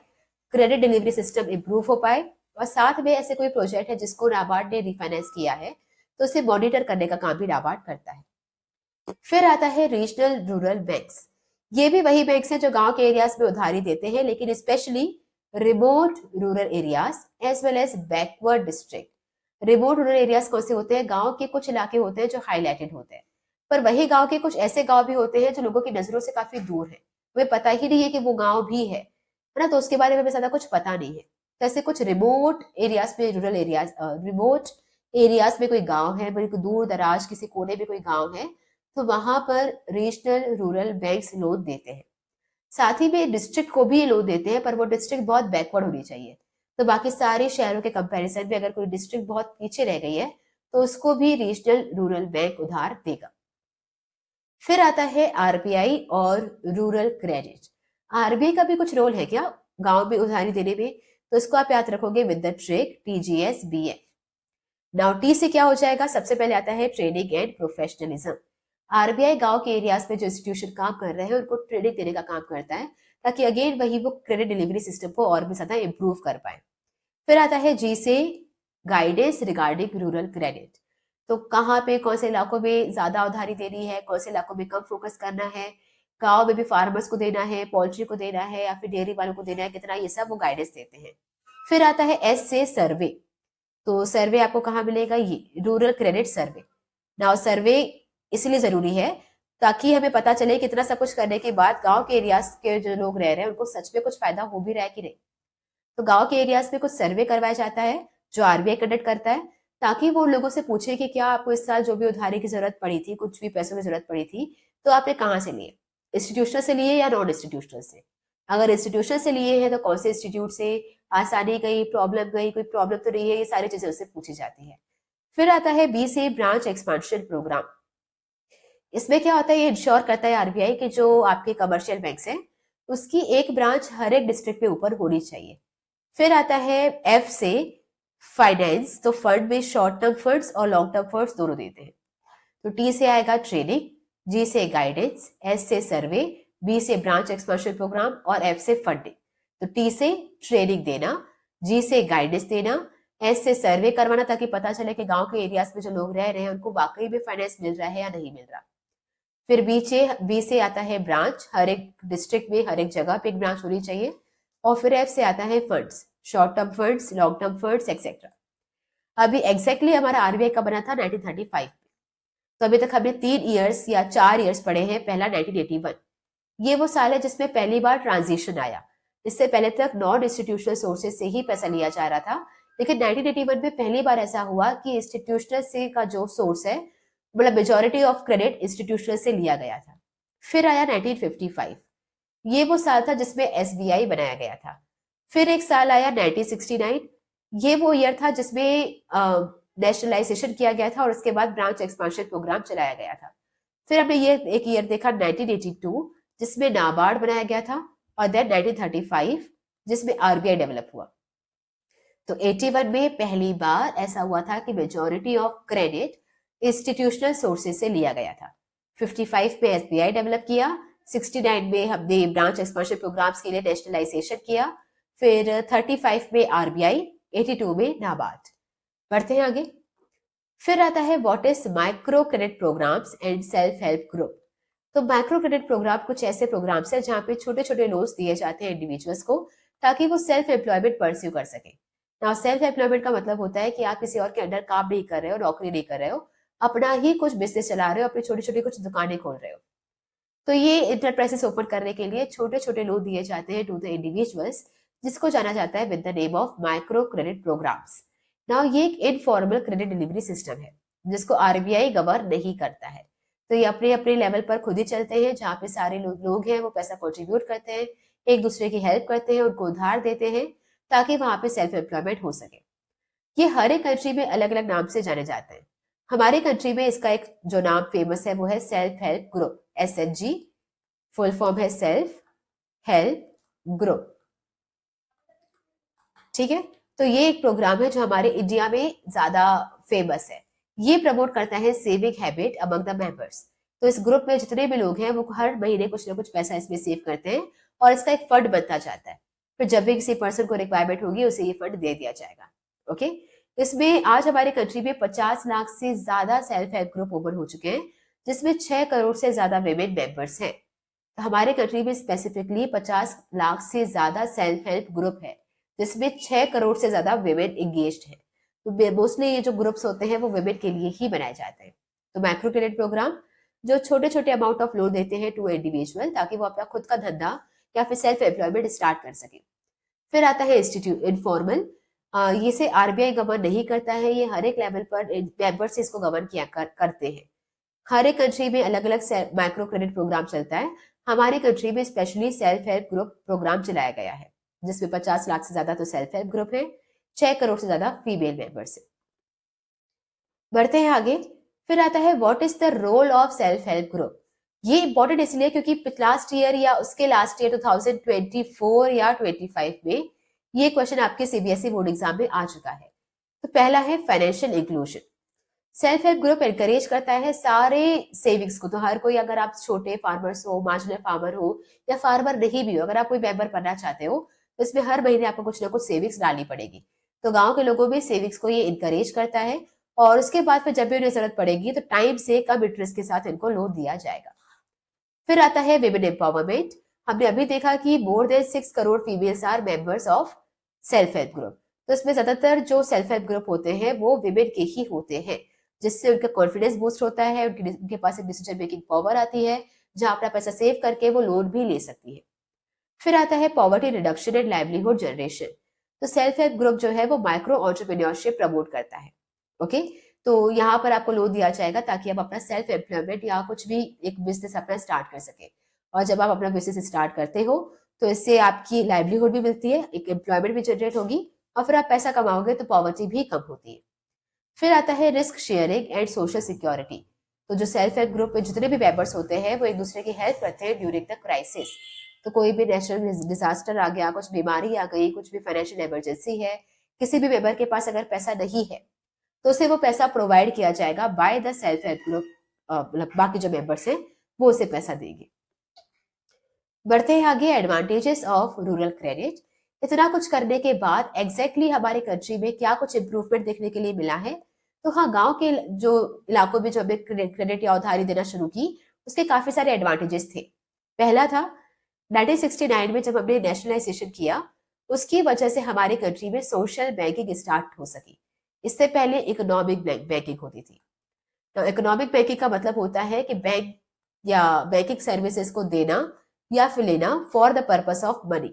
क्रेडिट डिलीवरी सिस्टम इंप्रूव हो पाए, और साथ में ऐसे कोई प्रोजेक्ट है जिसको नाबार्ड ने रिफाइनेंस किया है तो उसे मॉनिटर करने का काम भी नाबार्ड करता है। फिर आता है रीजनल रूरल बैंक्स। ये भी वही बैंक्स हैं जो गांव के एरियाज में उधारी देते हैं, लेकिन specially remote rural areas as well as backward district. Remote rural areas कौन से होते हैं? गांव के कुछ इलाके होते हैं जो हाईलाइटेड होते हैं, पर वही गांव के कुछ ऐसे गांव भी होते हैं जो लोगों की नजरों से काफी दूर है, हमें पता ही नहीं है कि वो गांव भी है ना, तो उसके बारे में हमें ज्यादा कुछ पता नहीं है। तो ऐसे कुछ रिमोट एरियाज में, रूरल एरियाज, रिमोट एरियाज में कोई गांव है, बल्कि दूर दराज किसी कोने में कोई गांव है, तो वहां पर रीजनल रूरल बैंक्स लोन देते हैं। साथ ही में डिस्ट्रिक्ट को भी लोन देते हैं, पर वो डिस्ट्रिक्ट बहुत बैकवर्ड होनी चाहिए। तो बाकी सारे शहरों के कंपैरिजन में अगर कोई डिस्ट्रिक्ट बहुत पीछे रह गई है तो उसको भी रीजनल रूरल बैंक उधार देगा। फिर आता है आरबीआई और रूरल क्रेडिट। आरबीआई का भी कुछ रोल है क्या गांव में उधारी देने में? तो इसको आप याद रखोगे with the trick TGS BF. Now T से क्या हो जाएगा? सबसे पहले आता है ट्रेनिंग एंड प्रोफेशनलिज्म। आरबीआई गांव के एरियाज में जो इंस्टीट्यूशन काम कर रहे हैं उनको ट्रेनिंग देने का काम करता है, ताकि अगेन वही वो क्रेडिट डिलीवरी सिस्टम को और भी ज्यादा इंप्रूव कर पाए। फिर आता है जी से गाइडेंस रिगार्डिंग रूरल क्रेडिट। तो कहाँ पे कौन से इलाकों में ज्यादा उधारी देनी है, कौन से इलाकों में कम फोकस करना है, गांव में भी फार्मर्स को देना है, पोल्ट्री को देना है, या फिर डेयरी वालों को देना है कितना, ये सब वो गाइडेंस देते हैं। फिर आता है एस से सर्वे। तो सर्वे आपको कहाँ मिलेगा? ये रूरल क्रेडिट सर्वे। नाउ सर्वे इसलिए जरूरी है ताकि हमें पता चले कितना सब कुछ करने के बाद गांव के एरियाज के जो लोग रह रहे हैं उनको सच में कुछ फायदा हो भी रहा है कि नहीं। तो गांव के एरियाज में कुछ सर्वे करवाया जाता है जो आरबीआई कंडक्ट करता है, ताकि वो लोगों से पूछे कि क्या आपको इस साल जो भी उधारी की जरूरत पड़ी थी, कुछ भी पैसों की जरूरत पड़ी थी, तो आपने कहाँ से लिए? इंस्टीट्यूशनल से लिए या नॉन इंस्टीट्यूशनल से? अगर इंस्टीट्यूशनल से लिए हैं तो कौन से इंस्टीट्यूट से, आसानी गई, प्रॉब्लम गई, कोई प्रॉब्लम तो नहीं है, ये सारी चीजें उससे पूछी जाती है। फिर आता है बी से ब्रांच एक्सपांशन प्रोग्राम। इसमें क्या होता है? ये इंश्योर करता है आरबीआई कि जो आपके कमर्शियल बैंक्स हैं उसकी एक ब्रांच हर एक डिस्ट्रिक्ट में ऊपर होनी चाहिए। फिर आता है एफ से फाइनेंस। तो फंड में शॉर्ट टर्म फंड्स और लॉन्ग टर्म फंड्स दोनों देते हैं। तो टी से आएगा ट्रेनिंग, जी से गाइडेंस, एस से सर्वे, बी से ब्रांच एक्सपांशन प्रोग्राम और एफ से फंडिंग। तो टी से ट्रेनिंग देना, जी से गाइडेंस देना, एस से सर्वे करवाना ताकि पता चले कि गांव के एरियाज में जो लोग रह रहे हैं उनको वाकई में फाइनेंस मिल रहा है या नहीं मिल रहा। फिर बी से आता है ब्रांच, हर एक डिस्ट्रिक्ट में हर एक जगह पे एक ब्रांच होनी चाहिए। और फिर एफ से आता है funds, short term funds, long term funds etcetera. अभी एग्जैक्टली हमारा आरबीआई का बना था 1935 में, तो अभी तक हमने 3 इयर्स या 4 इयर्स पढ़े हैं। पहला 1981, ये वो साल है जिसमें पहली बार ट्रांजिशन आया। इससे पहले तक नॉन इंस्टीट्यूशनल सोर्सेज से ही पैसा लिया जा रहा था, लेकिन 1981 में पहली बार ऐसा हुआ कि इंस्टीट्यूशनल से का जो सोर्स है, मतलब मेजोरिटी ऑफ क्रेडिट इंस्टीट्यूशनल से लिया गया था। फिर आया 1955, ये वो साल था जिसमें एसबीआई बनाया गया था। फिर एक साल आया 1969, ये वो ईयर था जिसमें नेशनलाइजेशन किया गया था और उसके बाद ब्रांच एक्सपांशन प्रोग्राम चलाया गया था। फिर हमने ये एक ईयर देखा 1982 जिसमें नाबार्ड बनाया गया था, और देन 1935 जिसमें आरबीआई डेवलप हुआ। तो 81 में पहली बार ऐसा हुआ था कि majority of credit institutional sources से लिया गया था। 55 में एसबीआई डेवलप किया, 69 में हमने ब्रांच एक्सपांशन प्रोग्राम्स के लिए नेशनलाइजेशन किया, फिर 35 में आरबीआई, 82 में नाबार्ड। बढ़ते हैं आगे। फिर आता है what is micro credit programmes and self help group. तो माइक्रो क्रेडिट प्रोग्राम कुछ ऐसे प्रोग्राम्स हैं जहाँ पे छोटे छोटे लोन्स दिए जाते हैं इंडिविजुअल्स को, ताकि वो सेल्फ एम्प्लॉयमेंट परस्यू कर सके। नाउ सेल्फ एम्प्लॉयमेंट का मतलब होता है कि आप किसी और के अंडर काम नहीं कर रहे हो, नौकरी नहीं कर रहे हो, अपना ही कुछ बिजनेस चला रहे हो, अपनी छोटी छोटी कुछ दुकानें खोल रहे हो। तो ये इंटरप्राइजेस ओपन करने के लिए छोटे छोटे लोन दिए जाते हैं टू द इंडिविजुअल्स, जिसको जाना जाता है with the name of micro credit programmes. Now ये एक इनफॉर्मल क्रेडिट डिलीवरी सिस्टम है जिसको आरबीआई गवर्न नहीं करता है। तो ये अपने अपने लेवल पर खुद ही चलते हैं, जहाँ पे सारे लोग हैं वो पैसा कंट्रीब्यूट करते हैं, एक दूसरे की हेल्प करते हैं, उनको उधार देते हैं ताकि वहां पे सेल्फ एम्प्लॉयमेंट हो सके। ये हर एक कंट्री में अलग अलग नाम से जाने जाते हैं। हमारे कंट्री में इसका एक जो नाम फेमस है वो है self help group, SHG। Full form है सेल्फ हेल्प ग्रुप। ठीक है, तो ये एक प्रोग्राम है जो हमारे इंडिया में ज्यादा फेमस है। ये प्रमोट करता है saving habit among the members. तो इस ग्रुप में जितने भी लोग हैं वो हर महीने कुछ ना कुछ पैसा इसमें सेव करते हैं और इसका एक फंड बनता जाता है। फिर जब भी किसी पर्सन को रिक्वायरमेंट होगी उसे ये फंड दे दिया जाएगा। ओके, इसमें आज हमारे कंट्री में 50 लाख से ज्यादा सेल्फ हेल्प ग्रुप ओपन हो चुके हैं, जिसमें 6 करोड़ से ज्यादा विमेन मेंबर्स हैं। तो हमारे कंट्री में स्पेसिफिकली 50 लाख से ज्यादा सेल्फ हेल्प ग्रुप है, जिसमें 6 करोड़ से ज्यादा विमेन एंगेज्ड है। तो मोस्टली ये जो ग्रुप्स होते हैं वो विमेन के लिए ही बनाए जाते हैं। तो माइक्रो क्रेडिट प्रोग्राम जो छोटे छोटे अमाउंट ऑफ लोन देते हैं टू इंडिविजुअल, ताकि वो अपना खुद का धंधा या फिर सेल्फ एम्प्लॉयमेंट स्टार्ट कर सके। फिर आता है इंस्टीट्यूट इनफॉर्मल। ये से आरबीआई गवर्न नहीं करता है, ये हर एक लेवल पर मेंबर से इसको गवर्न किया करते हैं। हर एक कंट्री में अलग अलग माइक्रो क्रेडिट प्रोग्राम चलता है। हमारी कंट्री में specially self help group programme चलाया गया है, जिसमें 50 लाख से ज्यादा तो सेल्फ हेल्प ग्रुप है, 6 करोड़ से ज्यादा फीमेल मेंबर्स है। बढ़ते हैं आगे। फिर आता है what is the role of self help group. ये इंपॉर्टेंट इसलिए क्योंकि लास्ट ईयर या उसके लास्ट ईयर 2024 या 25 में ये क्वेश्चन आपके सीबीएसई बोर्ड एग्जाम में आ चुका है। तो पहला है financial inclusion. Self help group encourage करता है सारे सेविंग्स को। तो हर कोई, अगर आप छोटे फार्मर्स हो, मार्जिनल फार्मर हो या फार्मर नहीं भी हो, अगर आप कोई मेंबर बनना चाहते हो तो इसमें हर महीने आपको कुछ ना कुछ सेविंग्स डालनी पड़ेगी। तो गांव के लोगों में सेविंग्स को ये इनकरेज करता है और उसके बाद फिर जब भी उन्हें जरूरत पड़ेगी तो टाइम से कम इंटरेस्ट के साथ इनको लोन दिया जाएगा। फिर आता है विमेन एम्पावरमेंट। हमने अभी देखा कि more than 6 crore females are members of self help group. तो इसमें ज्यादातर जो सेल्फ हेल्प ग्रुप होते हैं वो विमेन के ही होते हैं, जिससे उनका कॉन्फिडेंस बूस्ट होता है, उनके पास एक डिसीजन मेकिंग पावर आती है, जहां अपना पैसा सेव करके वो लोन भी ले सकती है। फिर आता है poverty reduction and livelihood generation. तो सेल्फ हेल्प ग्रुप जो है वो माइक्रो एंटरप्रेन्योरशिप प्रमोट करता है। ओके, तो यहाँ पर आपको लोन दिया जाएगा ताकि आप अपना सेल्फ एम्प्लॉयमेंट या कुछ भी एक बिजनेस अपना स्टार्ट कर सके। और जब आप अपना बिजनेस स्टार्ट करते हो तो इससे आपकी लाइवलीहुड भी मिलती है, एक एम्प्लॉयमेंट भी जनरेट होगी और फिर आप पैसा कमाओगे तो पॉवर्टी भी कम होती है। फिर आता है risk sharing and social security. तो जो सेल्फ हेल्प ग्रुप में जितने भी मेंबर्स होते हैं वो एक दूसरे की हेल्प करते हैं ड्यूरिंग द क्राइसिस। तो कोई भी नेचुरल डिजास्टर आ गया, कुछ बीमारी आ गई, कुछ भी फाइनेंशियल इमरजेंसी है, किसी भी मेंबर के पास अगर पैसा नहीं है तो उसे वो पैसा प्रोवाइड किया जाएगा by the self help group. मतलब बाकी जो मेंबर्स हैं वो उसे पैसा देंगे। बढ़ते हैं आगे, एडवांटेजेस ऑफ रूरल क्रेडिट। इतना कुछ करने के बाद एग्जैक्टली हमारे कंट्री में क्या कुछ इंप्रूवमेंट देखने के लिए मिला है? तो हाँ, गांव के जो इलाकों में जो हमें क्रेडिट या उधारी देना शुरू की उसके काफी सारे एडवांटेजेस थे। पहला था 1969 में जब हमने नेशनलाइजेशन किया, उसकी वजह से हमारे कंट्री में सोशल बैंकिंग स्टार्ट हो सकी। इससे पहले इकोनॉमिक बैंकिंग होती थी। तो इकोनॉमिक बैंकिंग का मतलब होता है कि बैंक या बैंकिंग सर्विसेज को देना या फिर लेना for the purpose of money.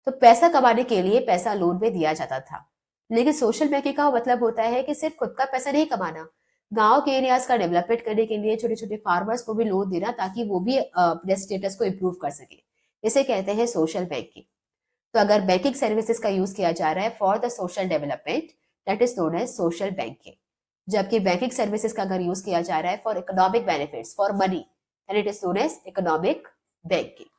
तो पैसा कमाने के लिए पैसा लोन में दिया जाता था। लेकिन सोशल बैंकिंग का मतलब होता है कि सिर्फ खुद का पैसा नहीं कमाना, गांव के एरियाज का डेवलपमेंट करने के लिए छोटे छोटे फार्मर्स को भी लोन देना ताकि वो भी अपने स्टेटस को इम्प्रूव कर सके। इसे कहते हैं सोशल बैंकिंग। तो अगर बैंकिंग सर्विसेज का यूज किया जा रहा है for the social development, that is known as social banking. जबकि बैंकिंग सर्विसेज का अगर यूज किया जा रहा है for economic benefits, for money, then it is known as economic banking.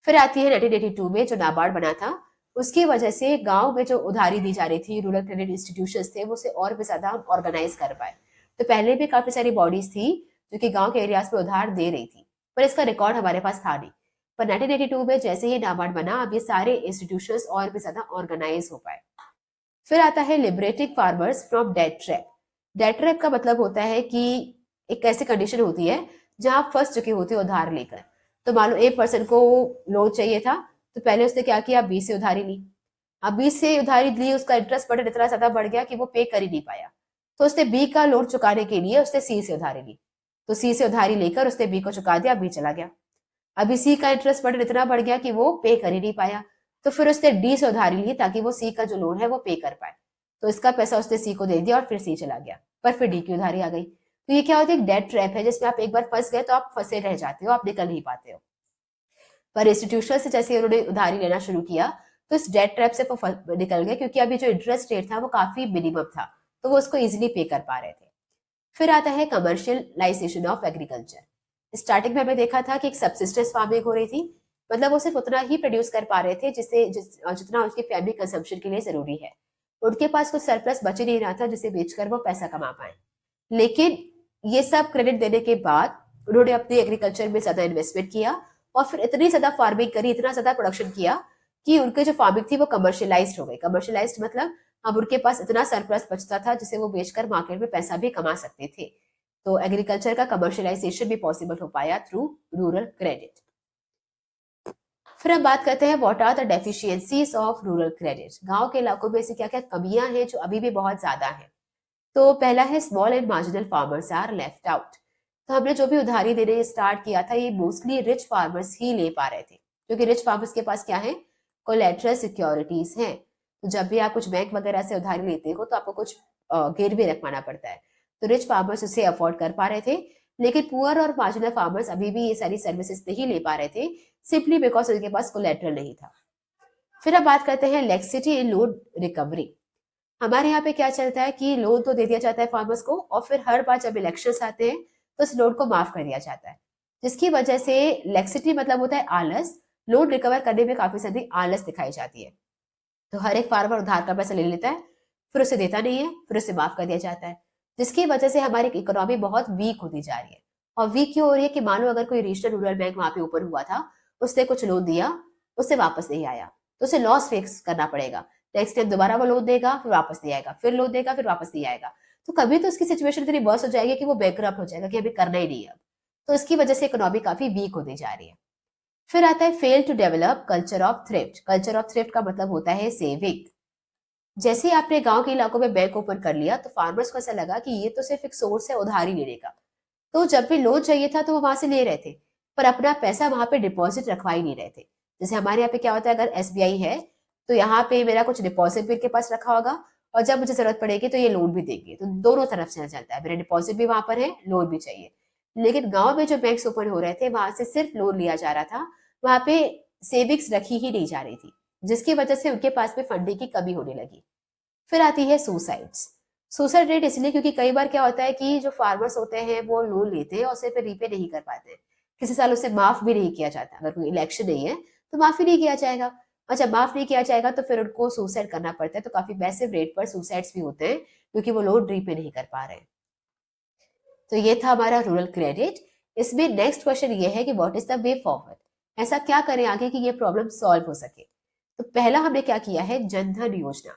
फिर आती है 1982 में जो नाबार्ड बना था, उसकी वजह से गांव में जो उधारी दी जा रही थी, रूरल क्रेडिट इंस्टीट्यूशंस थे, वो उसे और भी ज्यादा ऑर्गेनाइज कर पाए। तो पहले भी काफी सारी बॉडीज थी जो कि गांव के एरियाज में उधार दे रही थी, पर इसका रिकॉर्ड हमारे पास था नहीं। पर 1982 में जैसे ही नाबार्ड बना, अब ये सारे इंस्टीट्यूशंस और भी ज्यादा ऑर्गेनाइज हो पाए। फिर आता है liberating farmers from debt trap. Debt trap का मतलब होता है कि एक ऐसी कंडीशन होती है जहां आप फंस चुके होते हो उधार लेकर। तो मान लो एक पर्सन को लोन चाहिए था, तो पहले उसने क्या किया, 20 से उधारी ली। अब 20 से उधारी ली, उसका इंटरेस्ट बर्डन इतना ज्यादा बढ़ गया कि वो पे कर ही नहीं पाया। तो उसने बी का लोन चुकाने के लिए उसने सी से उधारी ली। तो सी से उधारी लेकर उसने बी को चुका दिया, बी चला गया। अभी सी का इंटरेस्ट बर्डन इतना बढ़ गया कि वो पे कर ही नहीं पाया। तो फिर उसने डी से उधारी ली ताकि वो सी का जो लोन है वो पे कर पाए। तो इसका पैसा उसने सी को दे दिया और फिर सी चला गया, पर फिर डी की उधारी आ गई। तो ये क्या होता है, एक डेट ट्रैप है जिसमें आप एक बार फंस गए तो आप फंसे रह जाते हो, आप निकल नहीं पाते हो। पर इंस्टीट्यूशनल से जैसे उन्होंने उधारी लेना शुरू किया तो इस डेट ट्रैप से वो निकल गए, क्योंकि अभी जो इंटरेस्ट रेट था वो काफी मिनिमम था, तो वो उसको इजिली पे कर पा रहे थे। फिर आता है कमर्शियलाइजेशन ऑफ एग्रीकल्चर। स्टार्टिंग में हमने देखा था कि एक सबसिस्टेंस फार्मिंग हो रही थी, मतलब वो सिर्फ उतना ही प्रोड्यूस कर पा रहे थे जितना उसकी फैमिली कंजम्पशन के लिए जरूरी है। उनके पास कुछ सरप्लस बच ही नहीं रहा था जिसे बेचकर वो पैसा कमा पाए। लेकिन ये सब क्रेडिट देने के बाद उन्होंने अपने एग्रीकल्चर में ज्यादा इन्वेस्टमेंट किया और फिर इतनी ज्यादा फार्मिंग करी, इतना ज्यादा प्रोडक्शन किया कि उनके जो फार्मिंग थी वो कमर्शियलाइज्ड हो गई। कमर्शियलाइज्ड मतलब अब उनके पास इतना सरप्लस बचता था जिसे वो बेचकर मार्केट में पैसा भी कमा सकते थे। तो एग्रीकल्चर का कमर्शियलाइजेशन भी पॉसिबल हो पाया थ्रू रूरल क्रेडिट। फिर हम बात करते हैं what are the deficiencies of rural credit. गांव के इलाकों में ऐसी क्या क्या कमियां हैं जो अभी भी बहुत ज्यादा है। तो पहला है small and marginal farmers are left out. तो हमने जो भी उधारी देने स्टार्ट किया था ये मोस्टली रिच फार्मर्स ही ले पा रहे थे, क्योंकि रिच फार्मर्स के पास क्या है, कोलेटरल सिक्योरिटीज हैं। तो जब भी आप कुछ बैंक वगैरह से उधारी लेते हो तो आपको कुछ गिरवी रखवाना पड़ता है। तो रिच फार्मर्स उसे अफोर्ड कर पा रहे थे, लेकिन पुअर और मार्जिनल फार्मर्स अभी भी ये सारी सर्विसेज नहीं ले पा रहे थे, सिंपली बिकॉज उनके पास कोलेटरल नहीं था। फिर अब बात करते हैं लेक्सिटी इन लोन रिकवरी। हमारे यहाँ पे क्या चलता है कि लोन तो दे दिया जाता है फार्मर्स को और फिर हर बार जब इलेक्शंस आते हैं तो उस लोन को माफ कर दिया जाता है, जिसकी वजह से लेक्सिटी मतलब होता है आलस। लोन रिकवर करने में काफी सारी आलस दिखाई जाती है। तो हर एक फार्मर उधार का पैसा ले लेता है, फिर उसे देता नहीं है, फिर उसे माफ कर दिया जाता है, जिसकी वजह से हमारी इकोनॉमी बहुत वीक होती जा रही है। और वीक क्यों हो रही है कि मान लो अगर कोई रीजनल रूरल बैंक वहां पे ओपन हुआ था, उसने कुछ लोन दिया, उससे वापस नहीं आया, तो उसे लॉस फेस करना पड़ेगा। नेक्स्ट टाइम दोबारा वो लोन देगा, फिर वापस नहीं आएगा, फिर लोन देगा, फिर वापस नहीं आएगा। तो कभी तो उसकी सिचुएशन इतनी वर्स हो जाएगी कि वो बैंकरप्ट हो जाएगा कि अभी करना ही नहीं है अब। तो इसकी वजह से इकोनॉमी काफी वीक होती जा रही है। फिर आता है fail to develop culture of thrift. Culture of thrift का मतलब होता है सेविंग। जैसे ही आपने गांव के इलाकों में बैंक ओपन कर लिया तो फार्मर्स को ऐसा लगा कि ये तो सिर्फ एक सोर्स है उधारी लेने का। तो जब भी लोन चाहिए था तो वो वहां से ले रहे थे, पर अपना पैसा वहां पे डिपॉजिट रखवा ही नहीं रहे थे। जैसे हमारे यहाँ पे क्या होता है, अगर एसबीआई है तो यहाँ पे मेरा कुछ डिपॉजिट भी इनके पास रखा होगा और जब मुझे जरूरत पड़ेगी तो ये लोन भी देंगे। तो दोनों तरफ से चलता है, मेरा डिपॉजिट भी वहां पर है, लोन भी चाहिए। लेकिन गांव में जो बैंक ओपन हो रहे थे वहां से सिर्फ लोन लिया जा रहा था, वहां पे सेविंग्स रखी ही नहीं जा रही थी, जिसकी वजह से उनके पास में फंडिंग की कमी होने लगी। फिर आती है सुसाइड्स। सुसाइड रेट इसलिए क्योंकि कई बार क्या होता है कि जो फार्मर्स होते हैं वो लोन लेते हैं और उसे फिर रीपे नहीं कर पाते हैं, किसी साल उसे माफ भी नहीं किया जाता। अगर कोई इलेक्शन नहीं है तो माफ ही नहीं किया जाएगा, और जब माफ नहीं किया जाएगा तो फिर उनको सुसाइड करना पड़ता है। तो काफी मैसिव रेट पर सुसाइड्स भी होते हैं क्योंकि वो लोन रीपे नहीं कर पा रहे हैं। तो ये था हमारा रूरल क्रेडिट। इसमें नेक्स्ट क्वेश्चन ये है कि what is the way forward, ऐसा क्या करें आगे कि ये प्रॉब्लम सॉल्व हो सके। तो पहला हमने क्या किया है, जनधन योजना।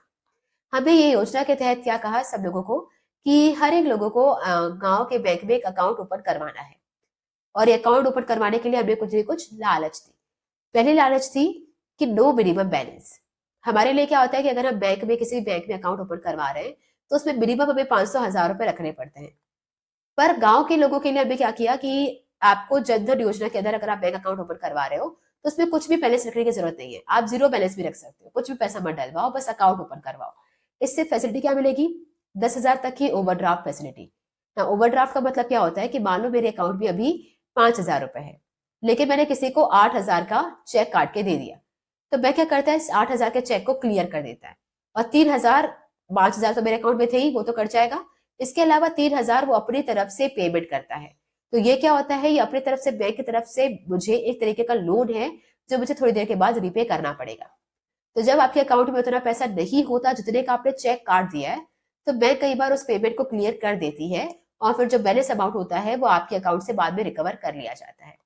हमें ये योजना के तहत क्या कहा सब लोगों को कि हर एक लोगों को गांव के बैंक में एक अकाउंट ओपन करवाना है। और ये अकाउंट ओपन करवाने के लिए हमने कुछ न कुछ लालच दी। पहली लालच थी कि नो मिनिमम बैलेंस। हमारे लिए क्या होता है कि अगर हम बैंक में किसी बैंक में अकाउंट ओपन करवा रहे हैं तो उसमें मिनिमम हमें 500,000 रुपए रखने पड़ते हैं। पर गांव के लोगों के लिए हमने क्या किया कि आपको जनधन योजना के अंदर अगर आप बैंक अकाउंट ओपन करवा रहे हो तो उसमें कुछ भी बैलेंस रखने की जरूरत नहीं है, आप जीरो बैलेंस भी रख सकते हो, कुछ भी पैसा मत डलवाओ, बस अकाउंट ओपन करवाओ। इससे फैसिलिटी क्या मिलेगी, 10,000 तक की ओवरड्राफ्ट फैसिलिटी। ना ओवरड्राफ्ट का मतलब क्या होता है कि मान लो मेरे अकाउंट में अभी 5,000 रुपए है, लेकिन मैंने किसी को 8,000 का चेक काट के दे दिया, तो बैंक क्या करता है, इस 8,000 के चेक को क्लियर कर देता है और 3,000, 5,000 तो मेरे अकाउंट में थे ही, वो तो कट जाएगा। इसके अलावा 3,000 वो अपनी तरफ से पेमेंट करता है। तो ये क्या होता है, ये अपनी तरफ से बैंक की तरफ से मुझे एक तरीके का लोन है जो मुझे थोड़ी देर के बाद रीपे करना पड़ेगा। तो जब आपके अकाउंट में उतना पैसा नहीं होता जितने का आपने चेक काट दिया है, तो बैंक कई बार उस पेमेंट को क्लियर कर देती है और फिर जो बैलेंस अमाउंट होता है वो आपके अकाउंट से बाद में रिकवर कर लिया जाता है।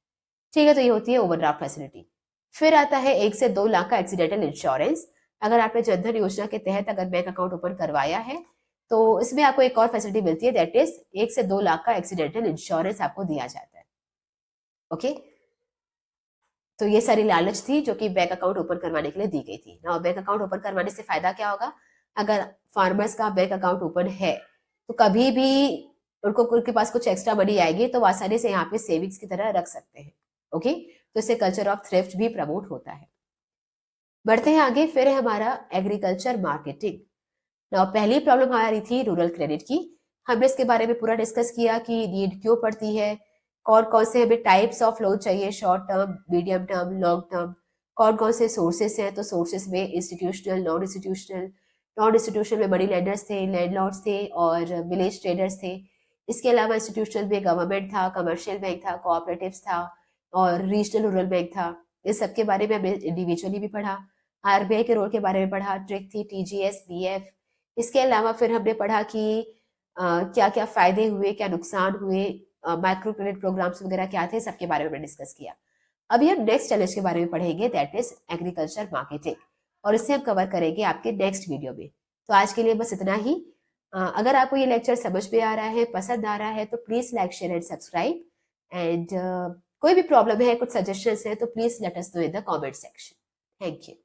ठीक है, तो ये होती है ओवरड्राफ्ट फैसिलिटी। फिर आता है 1 से 2 लाख का एक्सीडेंटल इंश्योरेंस। अगर आपने जनधन योजना के तहत अगर बैंक अकाउंट ओपन करवाया है तो इसमें आपको एक और फैसिलिटी मिलती है, दैट इज 1 से 2 लाख का एक्सीडेंटल इंश्योरेंस आपको दिया जाता है। ओके, तो ये सारी लालच थी जो कि बैंक अकाउंट ओपन करवाने के लिए दी गई थी ना। बैंक अकाउंट ओपन करवाने से फायदा क्या होगा, अगर फार्मर्स का बैंक अकाउंट ओपन है तो कभी भी उनके पास कुछ एक्स्ट्रा मनी आएगी तो वो आसानी से यहाँ पे सेविंग्स की तरह रख सकते हैं। ओके, तो इससे कल्चर ऑफ थ्रिफ्ट भी प्रमोट होता है। बढ़ते हैं आगे, फिर है हमारा एग्रीकल्चर मार्केटिंग। नाउ पहली प्रॉब्लम हमारी थी रूरल क्रेडिट की। हमने इसके बारे में पूरा डिस्कस किया कि नीड क्यों पड़ती है, कौन कौन से हमें टाइप्स ऑफ लोन चाहिए, short term, medium term, long term, कौन कौन से सोर्सेस हैं। तो सोर्सेस में इंस्टीट्यूशनल, नॉन इंस्टीट्यूशनल में मनी लेंडर्स थे, लैंडलॉर्ड्स थे और विलेज ट्रेडर्स थे। इसके अलावा इंस्टीट्यूशनल में गवर्नमेंट था, कमर्शियल बैंक था, कोऑपरेटिव्स था और रीजनल रूरल बैंक था। इस सब के बारे में हमने इंडिविजुअली भी पढ़ा। आरबीआई के रोल के बारे में पढ़ा, ट्रिक थी, टीजीएस, बीएफ। इसके अलावा फिर हमने पढ़ा कि क्या क्या फायदे हुए, क्या नुकसान हुए, माइक्रो क्रेडिट प्रोग्राम्स वगैरह क्या थे, सबके बारे में हमने डिस्कस किया। अभी हम नेक्स्ट चैलेंज के बारे में पढ़ेंगे, दैट इज एग्रीकल्चर मार्केटिंग, और इसे हम कवर करेंगे आपके नेक्स्ट वीडियो में। तो आज के लिए बस इतना ही। अगर आपको ये लेक्चर समझ में आ रहा है, पसंद आ रहा है, तो please like, share and subscribe. And कोई भी प्रॉब्लम है, कुछ सजेशंस है, तो please let us know in the comment section. Thank you.